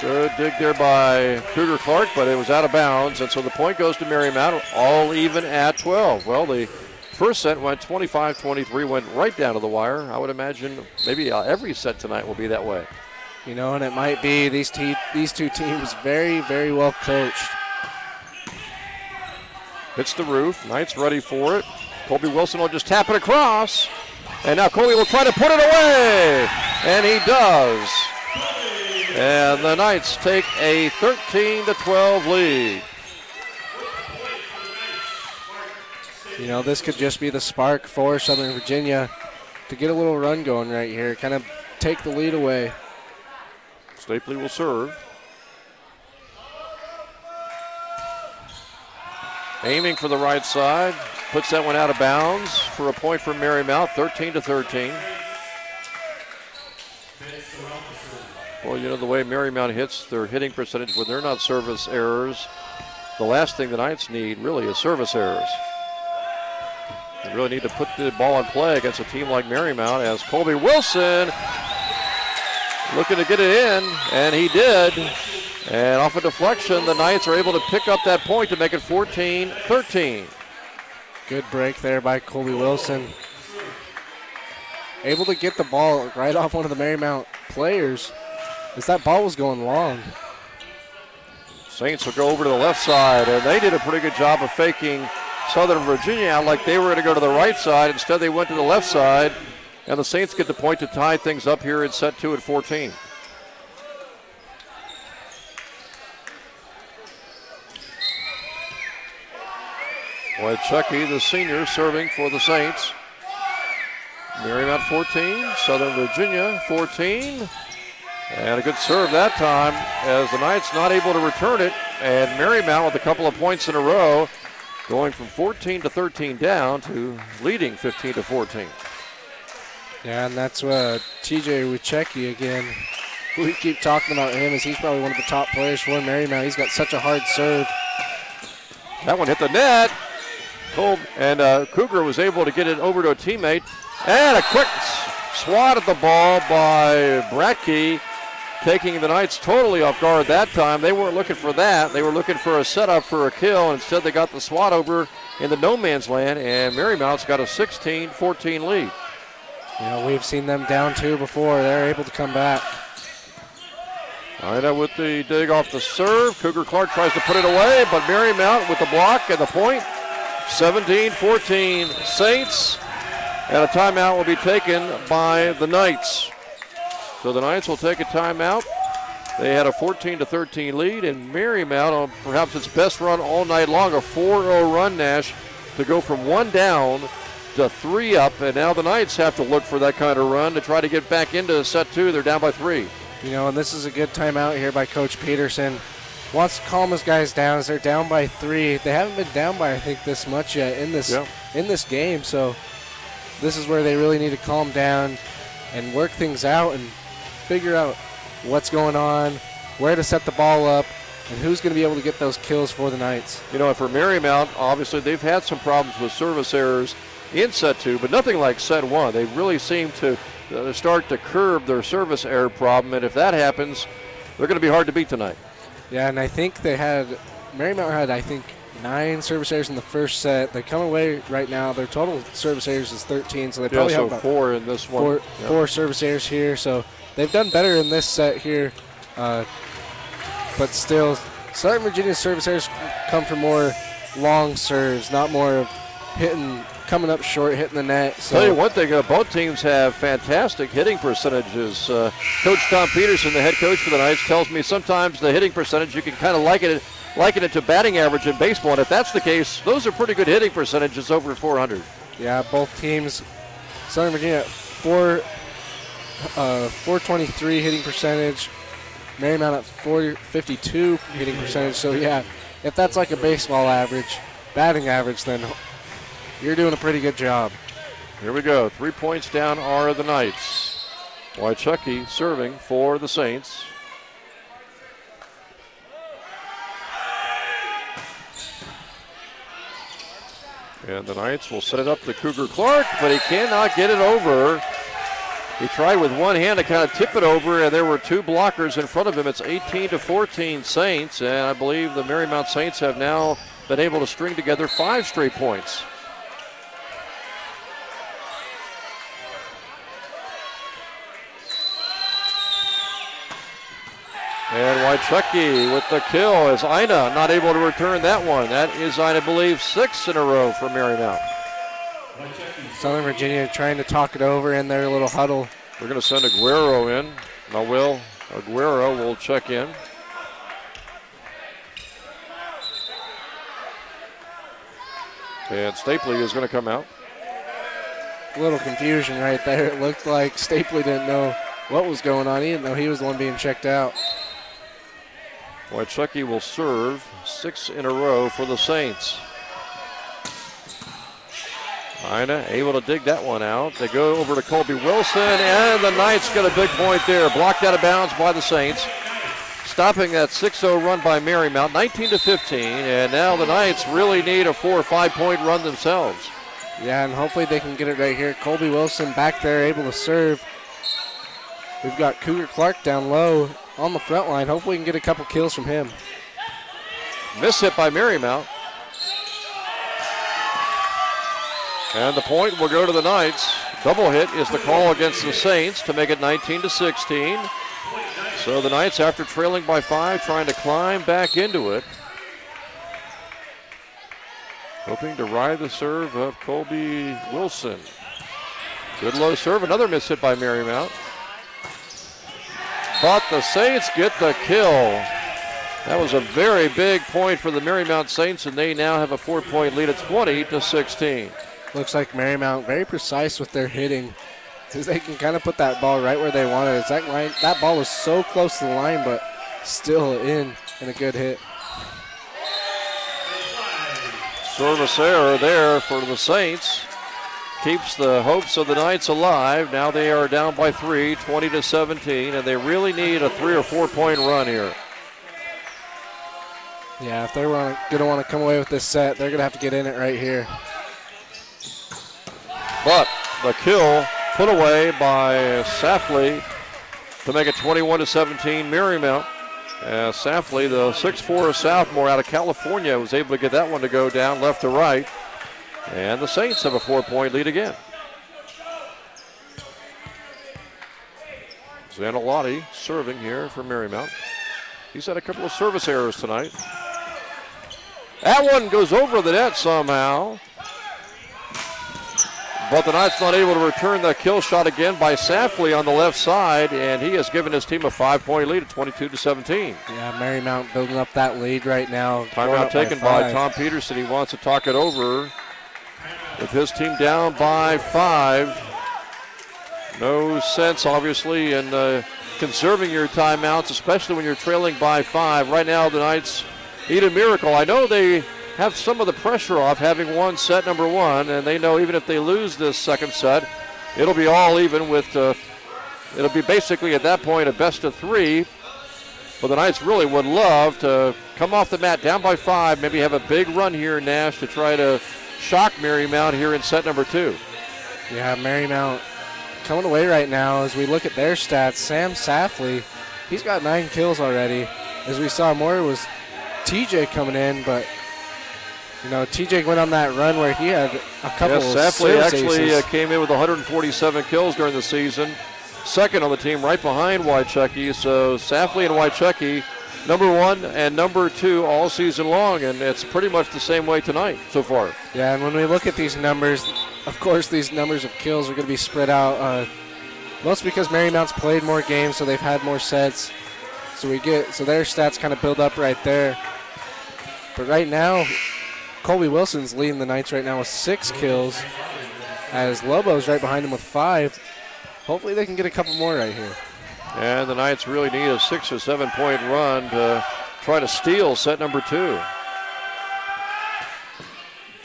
Good dig there by Cougar Clark, but it was out of bounds, and so the point goes to Marymount, all even at 12. Well, the first set went 25-23, went right down to the wire. I would imagine maybe every set tonight will be that way. You know, and it might be these two teams very, very well coached. Hits the roof, Knights ready for it. Colby Wilson will just tap it across, and now Colby will try to put it away, and he does. And the Knights take a 13-12 lead. You know, this could just be the spark for Southern Virginia to get a little run going right here, kind of take the lead away. Stapley will serve. Aiming for the right side, puts that one out of bounds for a point for Marymount, 13-13. Well, you know, the way Marymount hits their hitting percentage when they're not service errors, the last thing the Knights need really is service errors. They really need to put the ball in play against a team like Marymount, as Colby Wilson looking to get it in, and he did. And off a deflection, the Knights are able to pick up that point to make it 14-13. Good break there by Colby Wilson. Able to get the ball right off one of the Marymount players, as that ball was going long. Saints will go over to the left side, and they did a pretty good job of faking Southern Virginia out like they were going to go to the right side. Instead, they went to the left side, and the Saints get the point to tie things up here in set 2 at 14. Chucky, the senior, serving for the Saints. Marymount 14, Southern Virginia 14. And a good serve that time, as the Knights not able to return it. And Marymount with a couple of points in a row, going from 14-13 down to leading 15-14. Yeah, and that's TJ Wuchecki again. We keep talking about him, as he's probably one of the top players for Marymount. He's got such a hard serve. That one hit the net. And Cougar was able to get it over to a teammate. And a quick swat at the ball by Bratke, taking the Knights totally off guard that time. They weren't looking for that. They were looking for a setup for a kill. Instead, they got the swat over in the no man's land, and Marymount's got a 16-14 lead. You know, we've seen them down 2 before. They're able to come back. Ida with the dig off the serve. Cougar Clark tries to put it away, but Marymount with the block and the point. 17-14 Saints, and a timeout will be taken by the Knights. So the Knights will take a timeout. They had a 14-13 lead, and Marymount on perhaps its best run all night long, a 4-0 run, Nash, to go from 1 down to 3 up, and now the Knights have to look for that kind of run to try to get back into set 2. They're down by 3. You know, and this is a good timeout here by Coach Peterson. Wants to calm his guys down as they're down by 3. They haven't been down by, I think, this much yet in this game. So this is where they really need to calm down and work things out and figure out what's going on, where to set the ball up, and who's going to be able to get those kills for the Knights. You know, for Marymount, obviously they've had some problems with service errors in set 2, but nothing like set 1. They really seem to start to curb their service error problem, and if that happens, they're going to be hard to beat tonight. Yeah, and I think Marymount had, I think, 9 service errors in the first set. They come away right now. Their total service errors is 13, so they probably have about 4 in this one. 4 service errors here, so they've done better in this set here. But still, Southern Virginia's service errors come from more long serves, not more of coming up short, hitting the net. So. Tell you one thing, both teams have fantastic hitting percentages. Coach Tom Peterson, the head coach for the Knights, tells me sometimes the hitting percentage, you can kind of liken it to batting average in baseball. And if that's the case, those are pretty good hitting percentages over 400. Yeah, both teams, Southern Virginia .423 hitting percentage. Marymount at .452 hitting percentage. So, yeah, if that's like a baseball average, batting average, then you're doing a pretty good job. Here we go. 3 points down are the Knights. Waichucky serving for the Saints. And the Knights will set it up to Cougar Clark, but he cannot get it over. He tried with one hand to kind of tip it over, and there were two blockers in front of him. It's 18-14 Saints, and I believe the Marymount Saints have now been able to string together 5 straight points. And Waichucky with the kill as Ina not able to return that one. That is, I believe, 6 in a row for Marymount. Southern Virginia trying to talk it over in their little huddle. We're going to send Aguero in. Aguero will check in. And Stapley is going to come out. A little confusion right there. It looked like Stapley didn't know what was going on. He didn't know he was the one being checked out. Waichucky will serve 6 in a row for the Saints. Ina able to dig that one out. They go over to Colby Wilson, and the Knights get a big point there. Blocked out of bounds by the Saints. Stopping that 6-0 run by Marymount, 19-15, and now the Knights really need a 4 or 5 point run themselves. Yeah, and hopefully they can get it right here. Colby Wilson back there able to serve. We've got Cougar Clark down low on the front line. Hopefully we can get a couple kills from him. Miss hit by Marymount. And the point will go to the Knights. Double hit is the call against the Saints to make it 19-16. So the Knights, after trailing by 5, trying to climb back into it. Hoping to ride the serve of Colby Wilson. Good low serve, another miss hit by Marymount. But the Saints get the kill. That was a very big point for the Marymount Saints, and they now have a 4-point lead at 20-16. Looks like Marymount very precise with their hitting, because they can kind of put that ball right where they want it. That ball was so close to the line, but still in a good hit. Service error there for the Saints. Keeps the hopes of the Knights alive. Now they are down by 3, 20-17, and they really need a 3 or 4 point run here. Yeah, if they're going to want to come away with this set, they're going to have to get in it right here. But the kill put away by Safley to make it 21-17 Marymount. Safley, the 6'4" sophomore out of California, was able to get that one to go down left to right. And the Saints have a 4-point lead again. Zanolotti serving here for Marymount. He's had a couple of service errors tonight. That one goes over the net somehow. But the Knights not able to return the kill shot again by Safley on the left side, and he has given his team a 5-point lead at 22-17. Yeah, Marymount building up that lead right now. Timeout taken by Tom Peterson. He wants to talk it over with his team down by 5. No sense, obviously, in conserving your timeouts, especially when you're trailing by 5. Right now, the Knights need a miracle. I know they have some of the pressure off having won set number 1, and they know even if they lose this second set, it'll be all even with, it'll be basically at that point a best of 3. But the Knights really would love to come off the mat down by 5, maybe have a big run here in Nash to try to shock Marymount here in set number 2. Yeah, Marymount coming away right now as we look at their stats. Sam Safley, he's got 9 kills already. As we saw, more was TJ coming in, but you know, TJ went on that run where he had a couple of Safley actually came in with 147 kills during the season. Second on the team, right behind Waichucky. So Safley and Waichucky, number 1 and number 2 all season long, and it's pretty much the same way tonight so far. Yeah, and when we look at these numbers, of course these numbers of kills are going to be spread out. Mostly because Marymount's played more games, so they've had more sets. So their stats kind of build up right there. But right now, Colby Wilson's leading the Knights right now with 6 kills, as Lobo's right behind him with 5. Hopefully they can get a couple more right here. And the Knights really need a 6 or 7 point run to try to steal set number 2.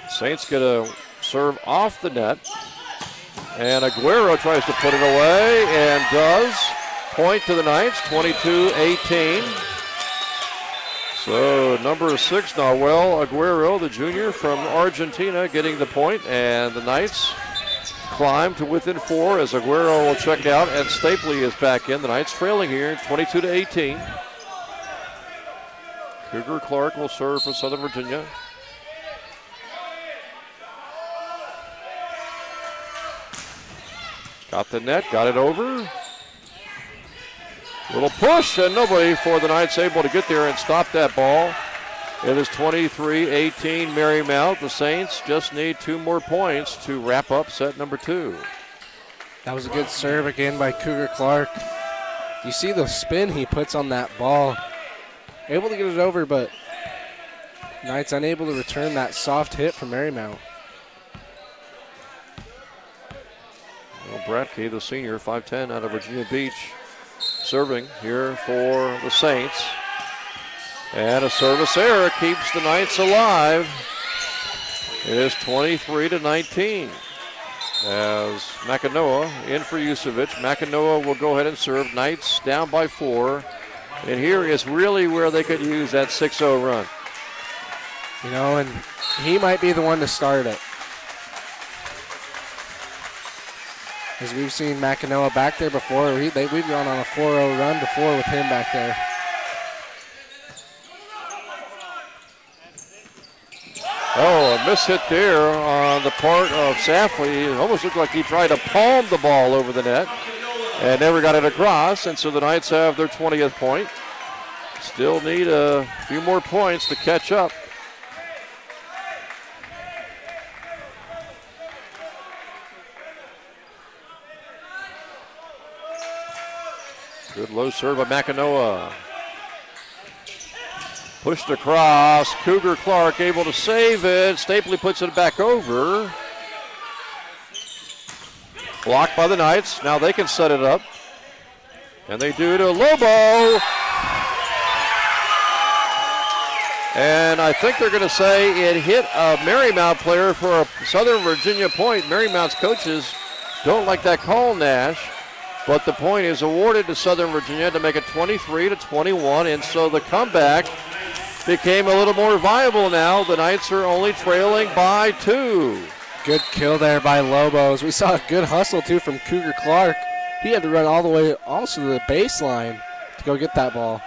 Saints get a serve off the net. And Aguero tries to put it away and does. Point to the Knights, 22-18. So number 6, Nahuel Aguero, the junior from Argentina, getting the point. And the Knights climb to within 4 as Aguero will check out and Stapley is back in. The Knights trailing here, 22-18. Cougar Clark will serve for Southern Virginia. Got the net, got it over. Little push, and nobody for the Knights able to get there and stop that ball. It is 23-18 Marymount. The Saints just need 2 more points to wrap up set number 2. That was a good serve again by Cougar Clark. You see the spin he puts on that ball. Able to get it over, but Knights unable to return that soft hit from Marymount. Well, Bradkey, the senior, 5'10", out of Virginia Beach, serving here for the Saints. And a service error keeps the Knights alive. It is 23-19. As McAnoa in for Yusevic. McAnoa will go ahead and serve. Knights down by 4. And here is really where they could use that 6-0 run. You know, and he might be the one to start it. As we've seen McAnoa back there before. We've gone on a 4-0 run before with him back there. Oh, a miss hit there on the part of Safley. It almost looked like he tried to palm the ball over the net and never got it across. And so the Knights have their 20th point. Still need a few more points to catch up. Good low serve by McAnoa. Pushed across. Cougar Clark able to save it. Stapley puts it back over. Blocked by the Knights. Now they can set it up. And they do to Lobo. And I think they're going to say it hit a Marymount player for a Southern Virginia point. Marymount's coaches don't like that call, Nash. But the point is awarded to Southern Virginia to make it 23-21. And so the comeback became a little more viable now. The Knights are only trailing by 2. Good kill there by Lobos. We saw a good hustle, too, from Cougar Clark. He had to run all the way also to the baseline to go get that ball.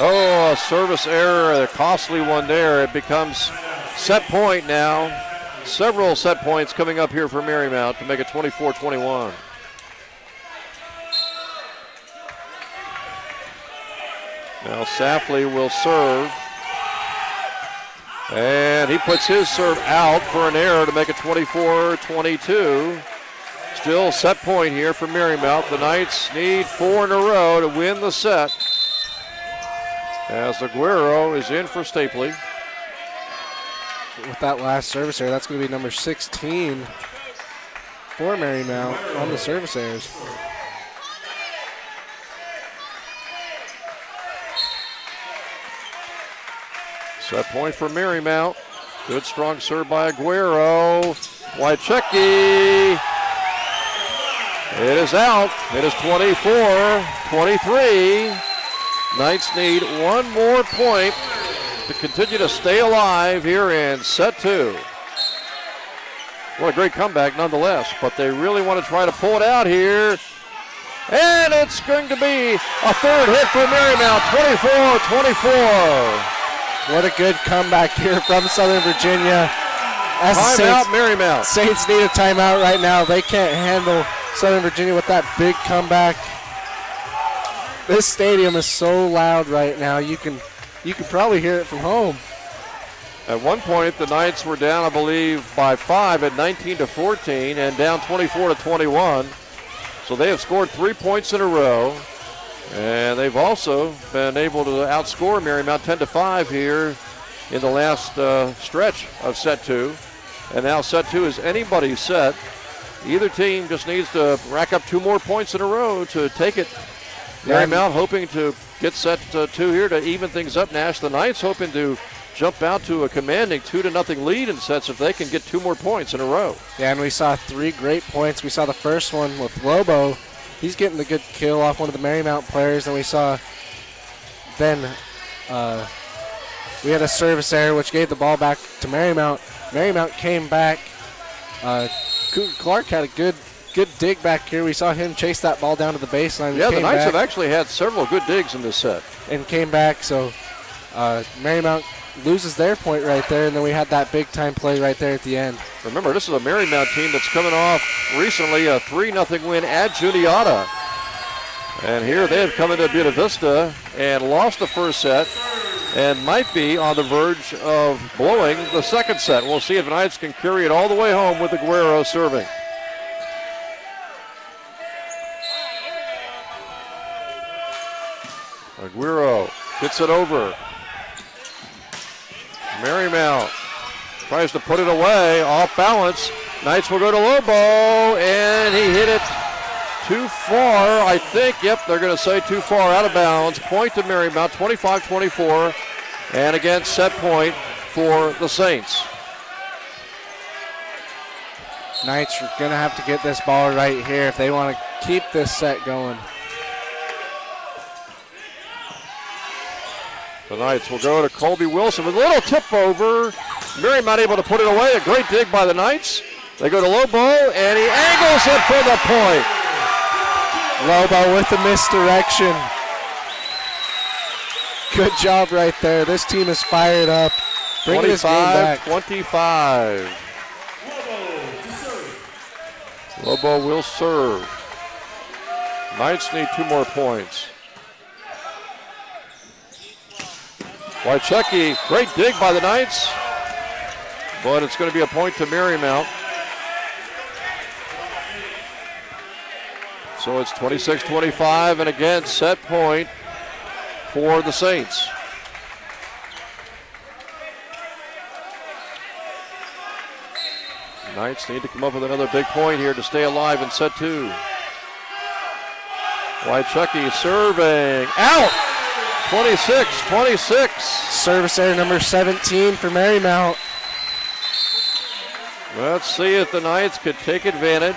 Oh, a service error, a costly one there. It becomes set point now. Several set points coming up here for Marymount to make it 24-21. Now Safley will serve. And he puts his serve out for an error to make it 24-22. Still set point here for Marymount. The Knights need 4 in a row to win the set. As Aguero is in for Stapley. With that last service error, that's going to be number 16 for Marymount on the service errors. Set point for Marymount. Good strong serve by Aguero. Wychecki. It is out. It is 24-23. Knights need 1 more point to continue to stay alive here in set 2. What a great comeback nonetheless, but they really want to try to pull it out here. And it's going to be a 3rd hit for Marymount, 24-24. What a good comeback here from Southern Virginia. Timeout, Marymount. Saints need a timeout right now. They can't handle Southern Virginia with that big comeback. This stadium is so loud right now. You can probably hear it from home. At one point, the Knights were down, I believe, by 5 at 19-14 and down 24-21. So they have scored 3 points in a row. And they've also been able to outscore Marymount 10-5 here in the last stretch of set 2. And now set 2 is anybody's set. Either team just needs to rack up 2 more points in a row to take it. Marymount hoping to get set 2 here to even things up. Nash, the Knights hoping to jump out to a commanding 2-0 lead in sets if they can get 2 more points in a row. Yeah, and we saw 3 great points. We saw the first one with Lobo. He's getting the good kill off one of the Marymount players. And we saw then we had a service error, which gave the ball back to Marymount. Marymount came back. Clark had a good dig back here. We saw him chase that ball down to the baseline. Yeah, the Knights have actually had several good digs in this set. And came back, so Marymount loses their point right there, and then we had that big-time play right there at the end. Remember, this is a Marymount team that's coming off recently a 3-0 win at Juniata. And here they have come into Buena Vista and lost the first set and might be on the verge of blowing the second set. We'll see if the Knights can carry it all the way home with Aguero serving. Aguero gets it over. Marymount tries to put it away, off balance. Knights will go to Lobo, and he hit it too far, I think. Yep, they're going to say too far, out of bounds. Point to Marymount, 25-24. And again, set point for the Saints. Knights are going to have to get this ball right here if they want to keep this set going. The Knights will go to Colby Wilson with a little tip over. Marymount able to put it away. A great dig by the Knights. They go to Lobo, and he angles it for the point. Lobo with the misdirection. Good job right there. This team is fired up. Bringing this game back. 25. Lobo will serve. Knights need 2 more points. Wychecki, great dig by the Knights, but it's going to be a point to Marymount. So it's 26-25, and again, set point for the Saints. Knights need to come up with another big point here to stay alive in set 2. Wychecki serving, out! 26-26. Service error number 17 for Marymount. Let's see if the Knights could take advantage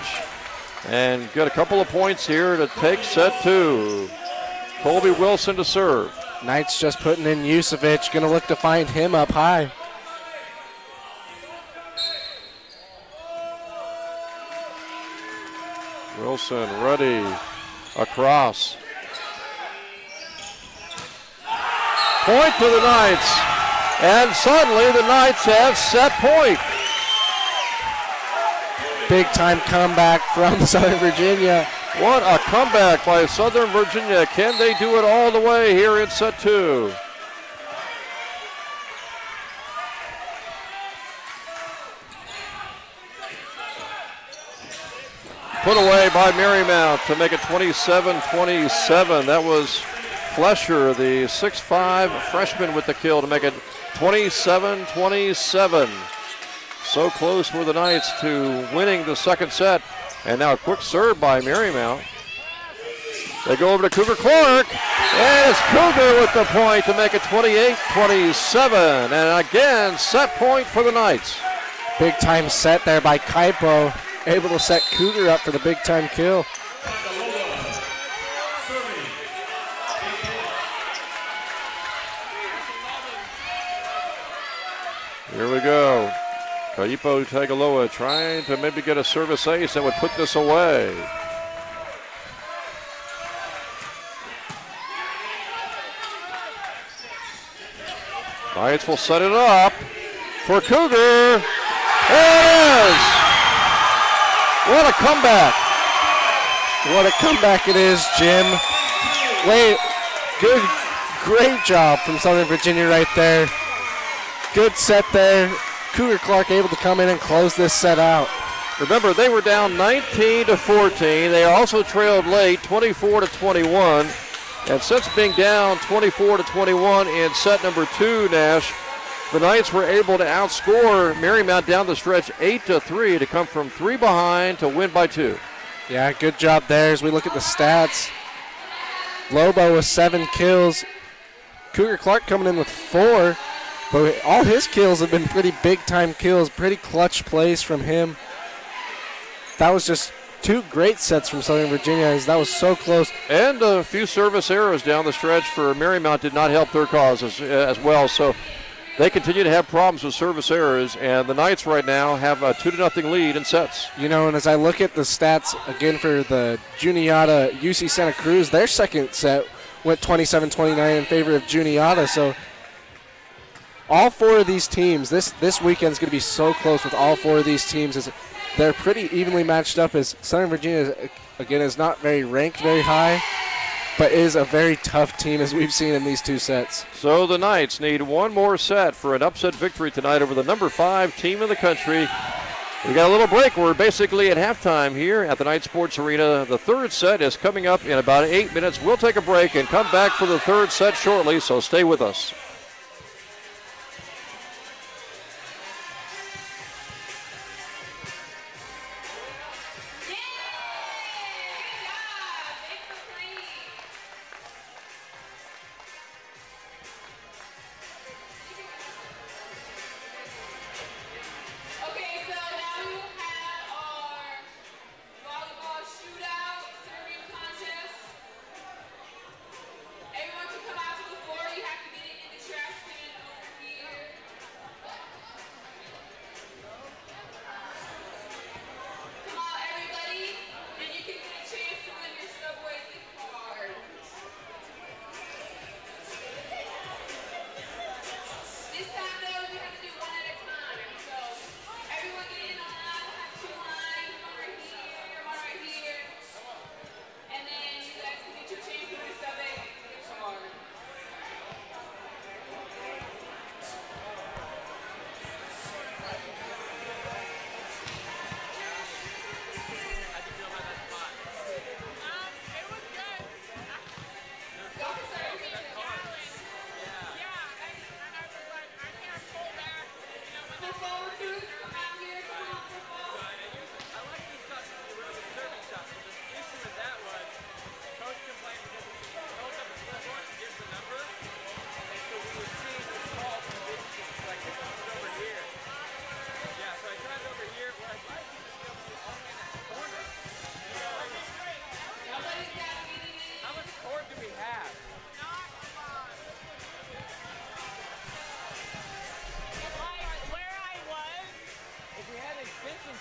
and get a couple of points here to take set 2. Colby Wilson to serve. Knights just putting in Yusevich, going to look to find him up high. Wilson ready, across. Point to the Knights, and suddenly the Knights have set point. Big time comeback from Southern Virginia. What a comeback by Southern Virginia. Can they do it all the way here in set 2? Put away by Marymount to make it 27-27. That was Flesher, the 6'5" freshman, with the kill to make it 27-27. So close were the Knights to winning the second set. And now a quick serve by Marymount. They go over to Cougar Clark, and it's Cougar with the point to make it 28-27. And again, set point for the Knights. Big time set there by Kaipo, able to set Cougar up for the big time kill. Here we go. Kaipo Tagaloa trying to maybe get a service ace that would put this away. Knights will set it up for Cougar. There it is! What a comeback. What a comeback it is, Jim. Wait, great job from Southern Virginia right there. Good set there. Cougar Clark able to come in and close this set out. Remember, they were down 19-14. They also trailed late, 24-21. And since being down 24-21 in set number 2, Nash, the Knights were able to outscore Marymount down the stretch 8-3 to come from 3 behind to win by 2. Yeah, good job there as we look at the stats. Lobo with 7 kills. Cougar Clark coming in with 4. But all his kills have been pretty big-time kills, pretty clutch plays from him. That was just 2 great sets from Southern Virginia, as that was so close. And a few service errors down the stretch for Marymount did not help their cause as well. So they continue to have problems with service errors, and the Knights right now have a 2-0 lead in sets. You know, and as I look at the stats again for the Juniata UC Santa Cruz, their second set went 27-29 in favor of Juniata. So all 4 of these teams, this weekend is going to be so close with all 4 of these teams. As they're pretty evenly matched up, as Southern Virginia, again, is not very ranked very high, but is a very tough team, as we've seen in these 2 sets. So the Knights need 1 more set for an upset victory tonight over the number 5 team in the country. We got a little break. We're basically at halftime here at the Knight Sports Arena. The 3rd set is coming up in about 8 minutes. We'll take a break and come back for the 3rd set shortly, so stay with us.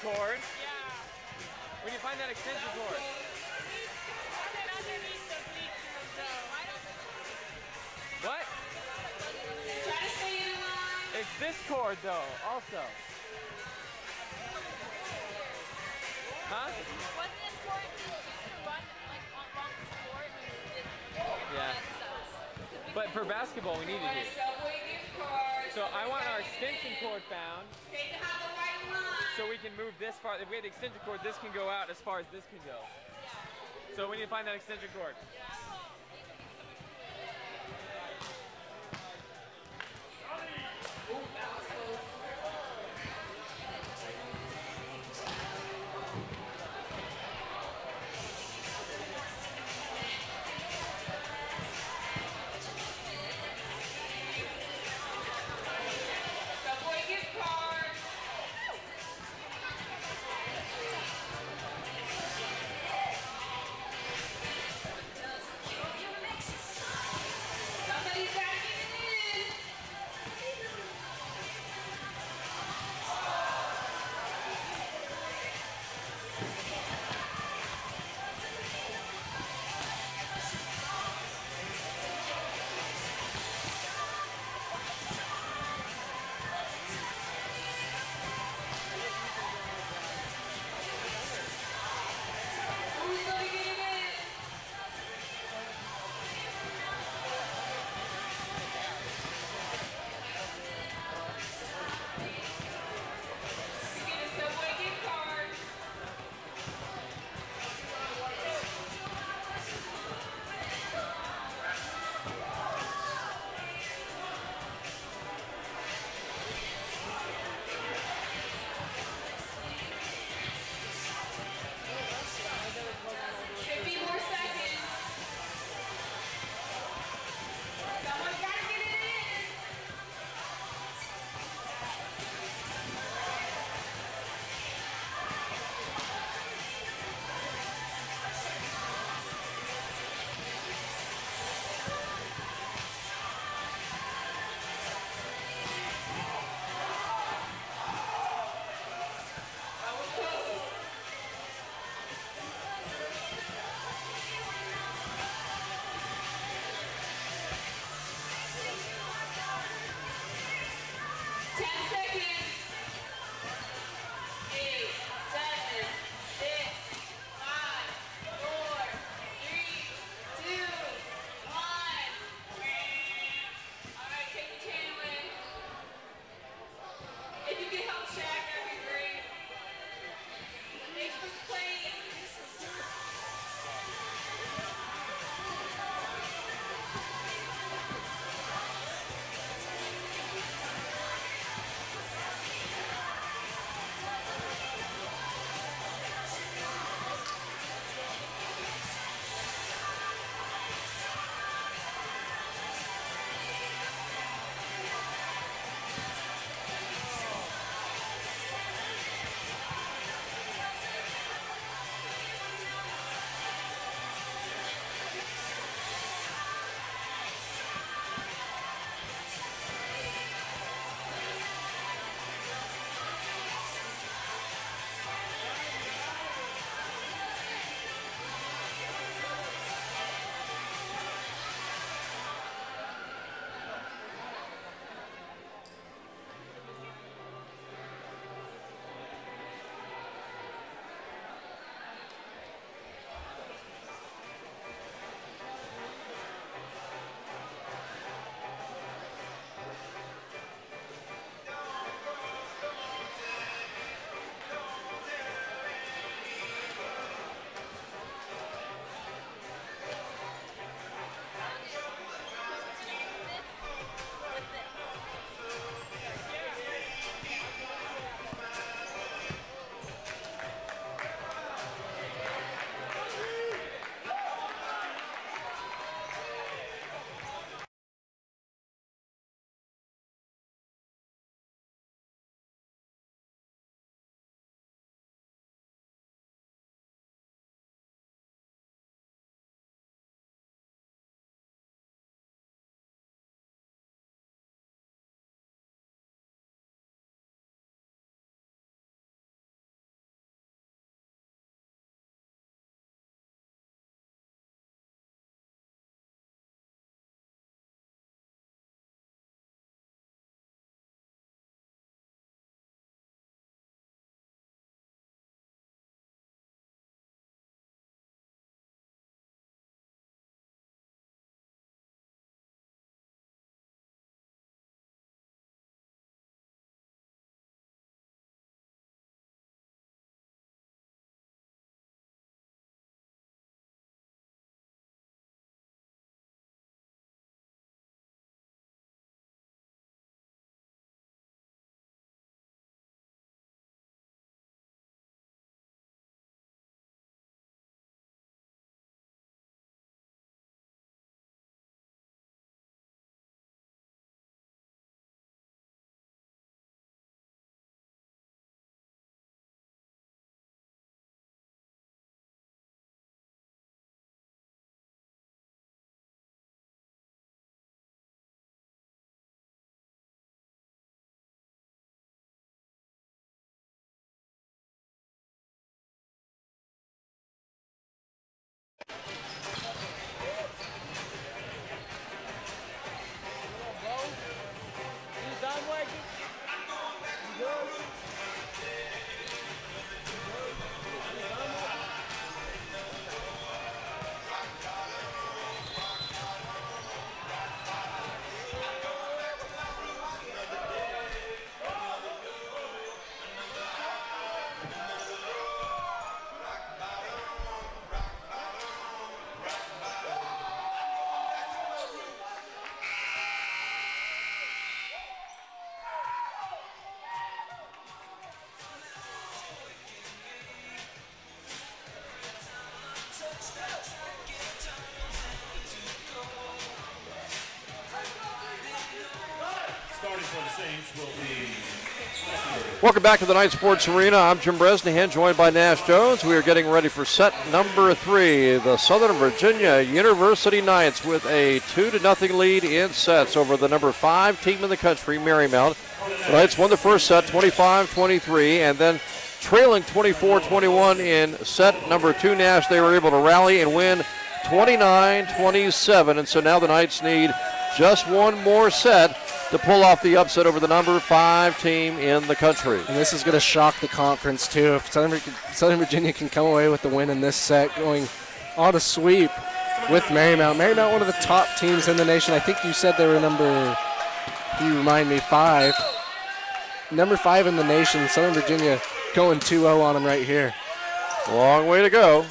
Cord. Yeah. When you find that extension cord. What? It's this cord though, also. Huh? Wasn't this cord to run like along the court and yeah. But for basketball we needed it. So I want our extension cord found. So we can move this far. If we had the extension cord, this can go out as far as this can go. So we need to find that extension cord. Welcome back to the Knight Sports Arena. I'm Jim Bresnahan, joined by Nash Jones. We are getting ready for set number 3. The Southern Virginia University Knights with a 2-0 lead in sets over the number 5 team in the country, Marymount. The Knights won the first set 25-23, and then trailing 24-21 in set number 2, Nash, they were able to rally and win 29-27. And so now the Knights need just one more set to pull off the upset over the number 5 team in the country. And this is going to shock the conference, too. If Southern Virginia can come away with the win in this set, going on a sweep with Marymount. Marymount, one of the top teams in the nation. I think you said they were you remind me, 5. Number 5 in the nation. Southern Virginia going 2-0 on them right here. Long way to go.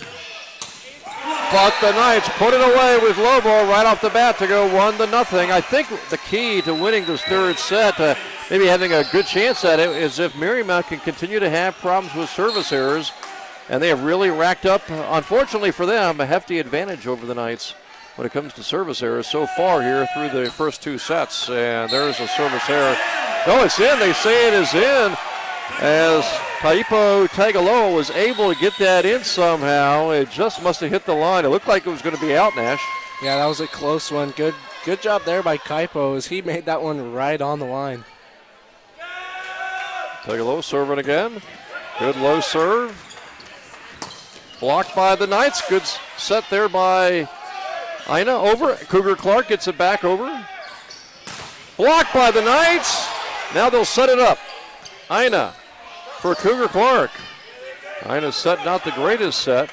But the Knights put it away with Lobo right off the bat to go 1-0. I think the key to winning this third set, maybe having a good chance at it, is if Marymount can continue to have problems with service errors. And they have really racked up, unfortunately for them, a hefty advantage over the Knights when it comes to service errors so far here through the first 2 sets. And there's a service error. No, it's in. They say it is in, as Kaipo Tagaloa was able to get that in somehow. It just must have hit the line. It looked like it was going to be out, Nash. Yeah, that was a close one. Good job there by Kaipo as he made that one right on the line. Tagaloa serving again. Good low serve. Blocked by the Knights. Good set there by Ina. Over. Cougar Clark gets it back over. Blocked by the Knights. Now they'll set it up. Ina for Cougar Clark. Ina's setting out the greatest set.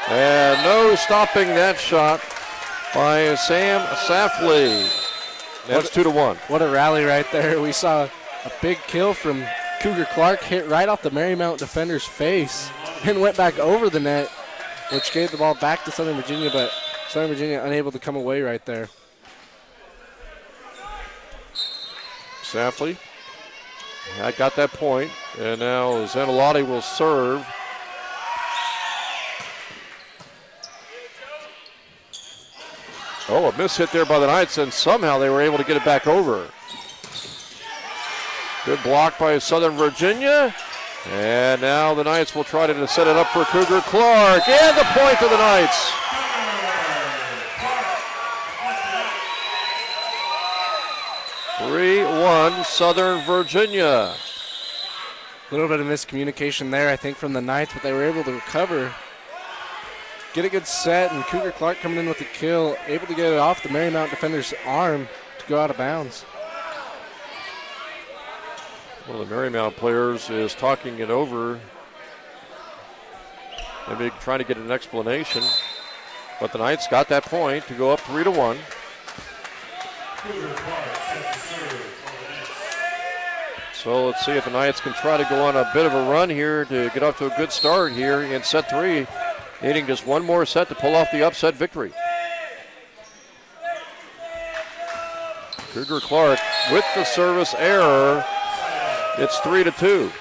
And no stopping that shot by Sam Safley. That's 2-1. What a rally right there. We saw a big kill from Cougar Clark, hit right off the Marymount defender's face and went back over the net, which gave the ball back to Southern Virginia, but Southern Virginia unable to come away right there. Safley. I got that point, and now Zanalotti will serve. Oh, a miss hit there by the Knights, and somehow they were able to get it back over. Good block by Southern Virginia, and now the Knights will try to set it up for Cougar Clark, and the point to the Knights. (3-1) Southern Virginia. A little bit of miscommunication there, I think, from the Knights, but they were able to recover. Get a good set, and Cougar Clark coming in with the kill, able to get it off the Marymount defender's arm to go out of bounds. One of the Marymount players is talking it over, maybe trying to get an explanation. But the Knights got that point to go up 3-1. So let's see if the Knights can try to go on a bit of a run here to get off to a good start here in set 3, needing just one more set to pull off the upset victory. Cougar Clark with the service error. It's 3-2.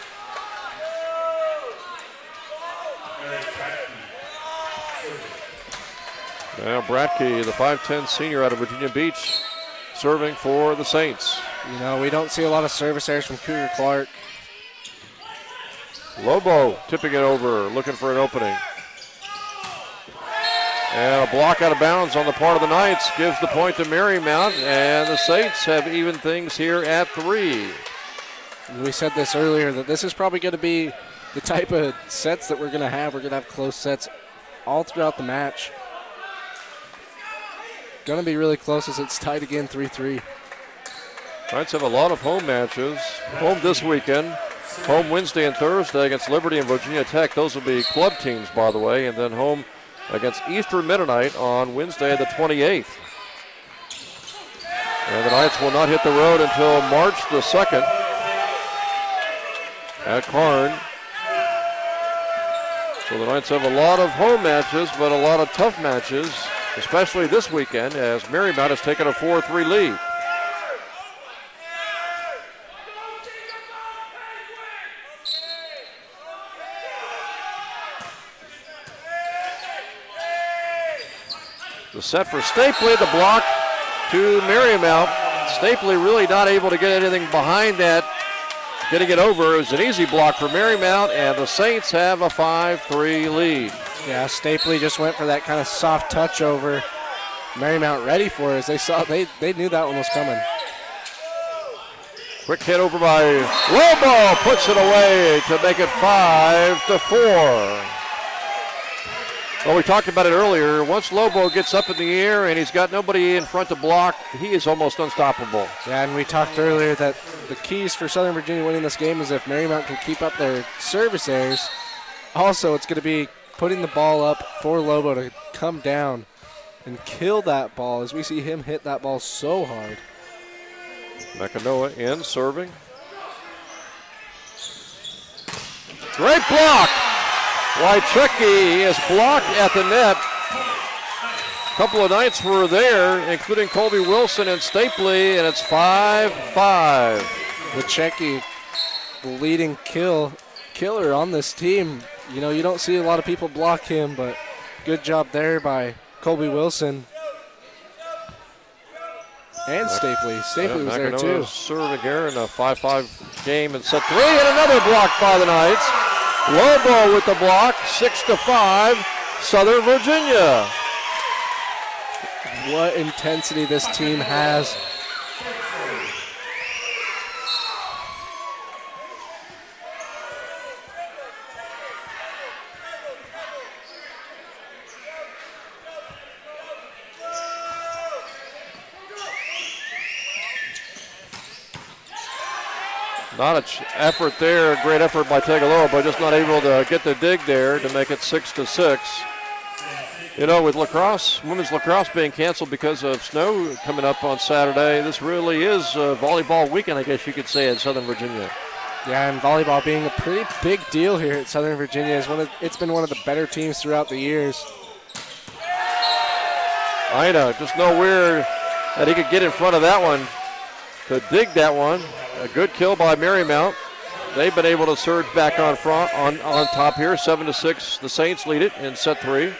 Now Bratke, the 5'10 senior out of Virginia Beach, serving for the Saints. You know, we don't see a lot of service errors from Cougar Clark. Lobo tipping it over, looking for an opening. And a block out of bounds on the part of the Knights gives the point to Marymount, and the Saints have even things here at 3. We said this earlier, that this is probably going to be the type of sets that we're going to have. We're going to have close sets all throughout the match. Going to be really close as it's tied again 3-3. Knights have a lot of home matches. Home this weekend. Home Wednesday and Thursday against Liberty and Virginia Tech. Those will be club teams, by the way. And then home against Eastern Mennonite on Wednesday the 28th. And the Knights will not hit the road until March the 2nd at Karn. So the Knights have a lot of home matches, but a lot of tough matches, especially this weekend, as Marymount has taken a 4-3 lead. The set for Stapley, the block to Marymount. Stapley really not able to get anything behind that. Getting it over. It was an easy block for Marymount, and the Saints have a 5-3 lead. Yeah, Stapley just went for that kind of soft touch over. Marymount ready for it as they knew that one was coming. Quick hit over by Lobo, puts it away to make it 5-4. Well, we talked about it earlier. Once Lobo gets up in the air and he's got nobody in front to block, he is almost unstoppable. Yeah, and we talked earlier that the keys for Southern Virginia winning this game is if Marymount can keep up their service errors. Also, it's going to be putting the ball up for Lobo to come down and kill that ball, as we see him hit that ball so hard. Mekanoa in, serving. Great block! Wychecki is blocked at the net. A couple of Knights were there, including Colby Wilson and Stapley, and it's 5-5. Wychecki, the leading killer on this team. You know, you don't see a lot of people block him, but good job there by Colby Wilson. And Stapley. Stapley was there too. Serving here in a 5-5 game in set 3, and another block by the Knights. Lobo with the block, 6-5, Southern Virginia. What intensity this team has. Not an effort there, a great effort by Tegaloa, but just not able to get the dig there to make it 6-6. You know, with lacrosse, women's lacrosse being canceled because of snow coming up on Saturday, this really is a volleyball weekend, I guess you could say, in Southern Virginia. Yeah, and volleyball being a pretty big deal here at Southern Virginia. It's been one of the better teams throughout the years. I know, just no weird that he could get in front of that one to dig that one. A good kill by Marymount. They've been able to surge back on front, on top here, 7-6. The Saints lead it in set 3.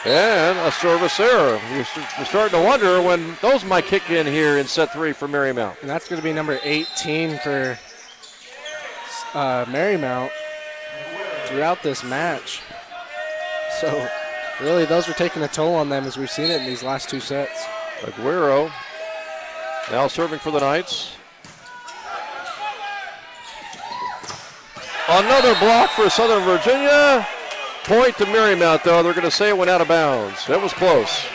And a service error. You're starting to wonder when those might kick in here in set 3 for Marymount. And that's going to be number 18 for Marymount throughout this match. So really, those are taking a toll on them as we've seen it in these last 2 sets. Aguero now serving for the Knights. Another block for Southern Virginia. Point to Marymount, though. They're going to say it went out of bounds. That was close.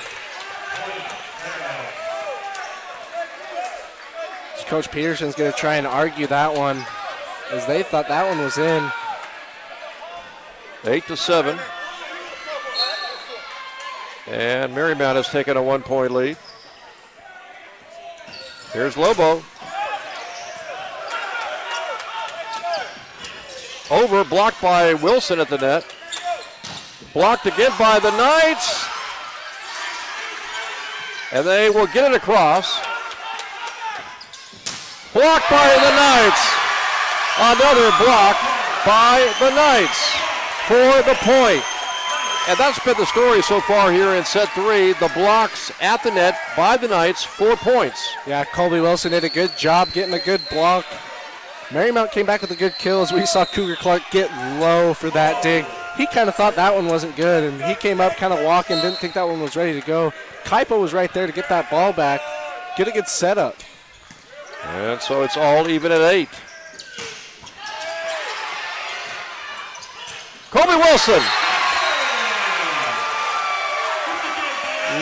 Coach Peterson's going to try and argue that one, as they thought that one was in. 8-7. And Marymount has taken a 1-point lead. Here's Lobo. Over, blocked by Wilson at the net. Blocked again by the Knights. And they will get it across. Blocked by the Knights. Another block by the Knights for the point. And that's been the story so far here in set 3. The blocks at the net by the Knights, 4 points. Yeah, Colby Wilson did a good job getting a good block. Marymount came back with a good kill as we saw Cougar Clark get low for that dig. He kind of thought that one wasn't good, and he came up kind of walking, didn't think that one was ready to go. Kaipo was right there to get that ball back, get a good setup. And so it's all even at 8. Colby Wilson.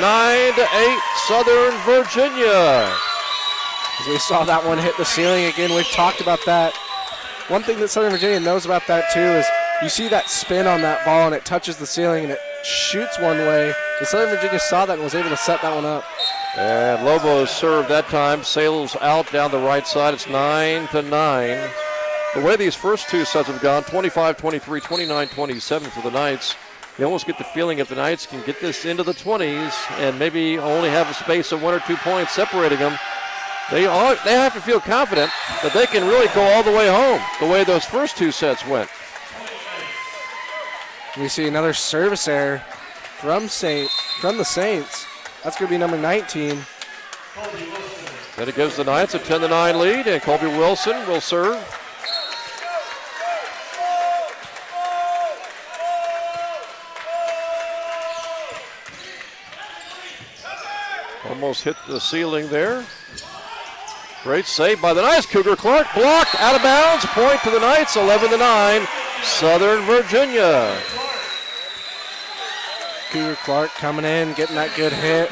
9-8 Southern Virginia. As we saw that one hit the ceiling again, we've talked about that. One thing that Southern Virginia knows about that too is you see that spin on that ball and it touches the ceiling and it shoots one way. And Southern Virginia saw that and was able to set that one up. And Lobo served that time. Sales out down the right side. It's 9-9. The way these first 2 sets have gone, 25-23, 29-27 for the Knights. You almost get the feeling if the Knights can get this into the 20s and maybe only have a space of 1 or 2 points separating them, they have to feel confident that they can really go all the way home the way those first 2 sets went. We see another service error from the Saints. That's going to be number 19. Then it gives the Knights a 10-9 lead, and Colby Wilson will serve. Almost hit the ceiling there. Great save by the Knights. Cougar Clark blocked out of bounds. Point to the Knights, 11-9, Southern Virginia. Cougar Clark coming in, getting that good hit.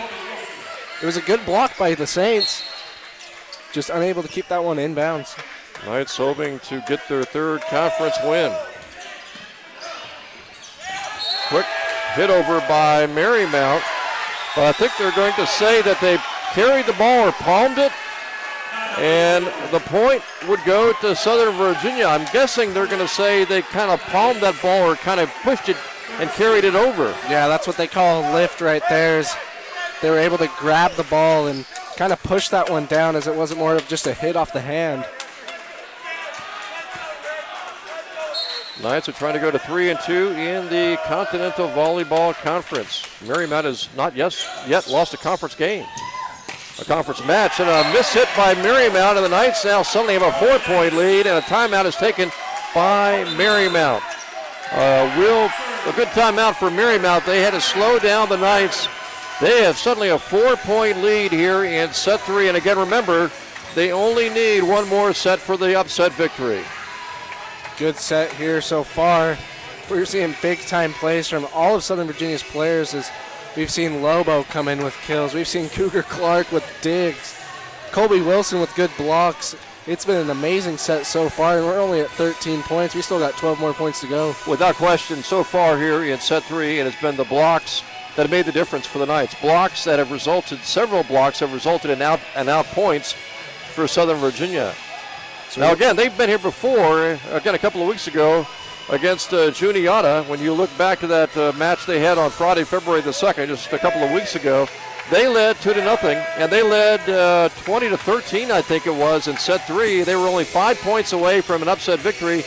It was a good block by the Saints. Just unable to keep that one inbounds. Knights hoping to get their third conference win. Quick hit over by Marymount. But I think they're going to say that they carried the ball or palmed it, and the point would go to Southern Virginia. I'm guessing they're going to say they kind of palmed that ball or kind of pushed it and carried it over. Yeah, that's what they call a lift right there. Is they were able to grab the ball and kind of push that one down, as it wasn't more of just a hit off the hand. Knights are trying to go to 3-2 in the Continental Volleyball Conference. Marymount has not yet lost a conference game. A conference match, and a miss hit by Marymount, and the Knights now suddenly have a 4-point lead, and a timeout is taken by Marymount. A good timeout for Marymount. They had to slow down the Knights. They have suddenly a 4-point lead here in set 3, and again, remember, they only need one more set for the upset victory. Good set here so far. We're seeing big-time plays from all of Southern Virginia's players, as we've seen Lobo come in with kills. We've seen Cougar Clark with digs. Colby Wilson with good blocks. It's been an amazing set so far, and we're only at 13 points. We still got 12 more points to go. Without question, so far here in set 3, it has been the blocks that have made the difference for the Knights. Several blocks have resulted in out points for Southern Virginia. Now, again, they've been here before, again, a couple of weeks ago against Juniata. When you look back to that match they had on Friday, February the 2nd, just a couple of weeks ago, they led 2-0, and they led 20-13, I think it was, in set 3. They were only 5 points away from an upset victory,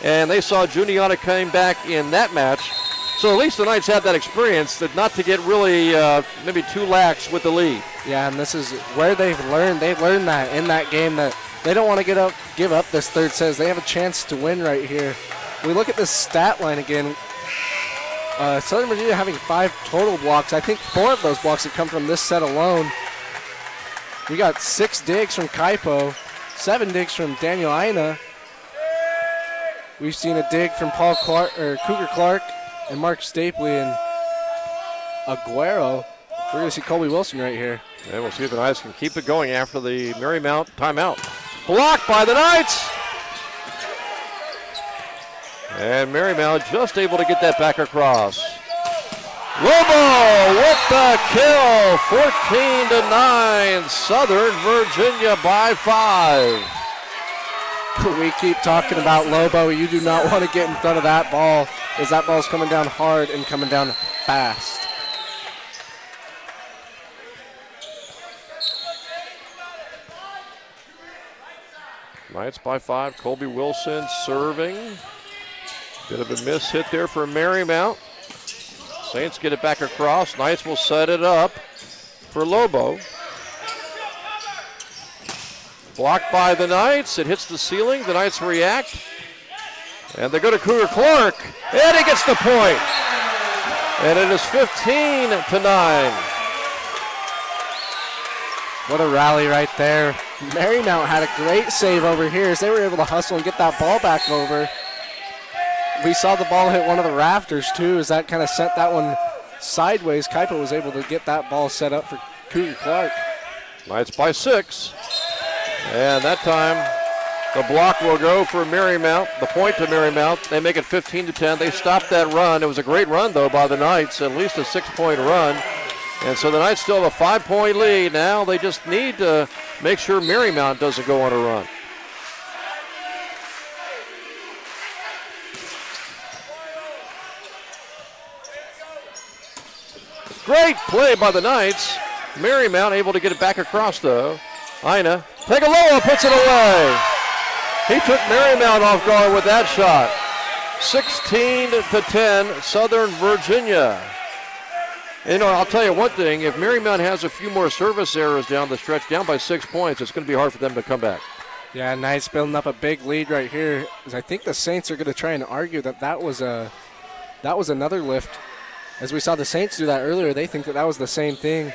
and they saw Juniata came back in that match. So at least the Knights had that experience, that not to get really maybe too lax with the lead. Yeah, and this is where they've learned. They learned that in that game, that they don't want to give up this third set. They have a chance to win right here. We look at this stat line again. Southern Virginia having 5 total blocks. I think 4 of those blocks have come from this set alone. We got 6 digs from Kaipo, 7 digs from Daniel Aina. We've seen a dig from Cougar Clark and Mark Stapley and Aguero. We're going to see Colby Wilson right here. And we'll see if the Knights can keep it going after the Marymount timeout. Blocked by the Knights. And Marymount just able to get that back across. Lobo with the kill, 14-9, Southern Virginia by 5. We keep talking about Lobo. You do not want to get in front of that ball, as that ball's coming down hard and coming down fast. Knights by 5. Colby Wilson serving. Bit of a miss hit there for Marymount. Saints get it back across. Knights will set it up for Lobo. Blocked by the Knights. It hits the ceiling. The Knights react. And they go to Cougar Clark. And he gets the point. And it is 15-9. What a rally right there. Marymount had a great save over here, as they were able to hustle and get that ball back over. We saw the ball hit one of the rafters too, as that kind of sent that one sideways. Kaipo was able to get that ball set up for Cougar Clark. Knights by 6. And that time the block will go for Marymount, the point to Marymount. They make it 15-10. They stopped that run. It was a great run though by the Knights, at least a 6-point run. And so the Knights still have a 5-point lead. Now they just need to make sure Marymount doesn't go on a run. Great play by the Knights. Marymount able to get it back across though. Aina Tegaloa puts it away. He took Marymount off guard with that shot. 16-10, Southern Virginia. You know, I'll tell you one thing, if Marymount has a few more service errors down the stretch, down by 6 points, it's going to be hard for them to come back. Yeah, Knights building up a big lead right here. I think the Saints are going to try and argue that was another lift. As we saw the Saints do that earlier, they think that was the same thing.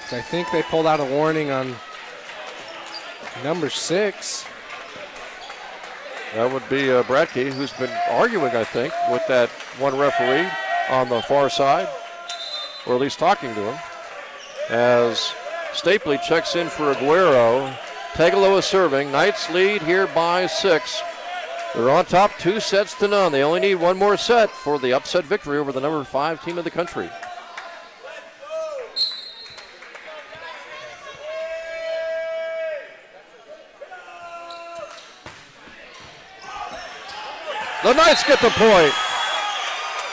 So I think they pulled out a warning on number 6. That would be Bradkey, who's been arguing, I think, with that one referee on the far side, or at least talking to him. As Stapley checks in for Aguero. Tegaloa serving. Knights lead here by 6. They're on top 2-0. They only need one more set for the upset victory over the number 5 team of the country. The Knights get the point.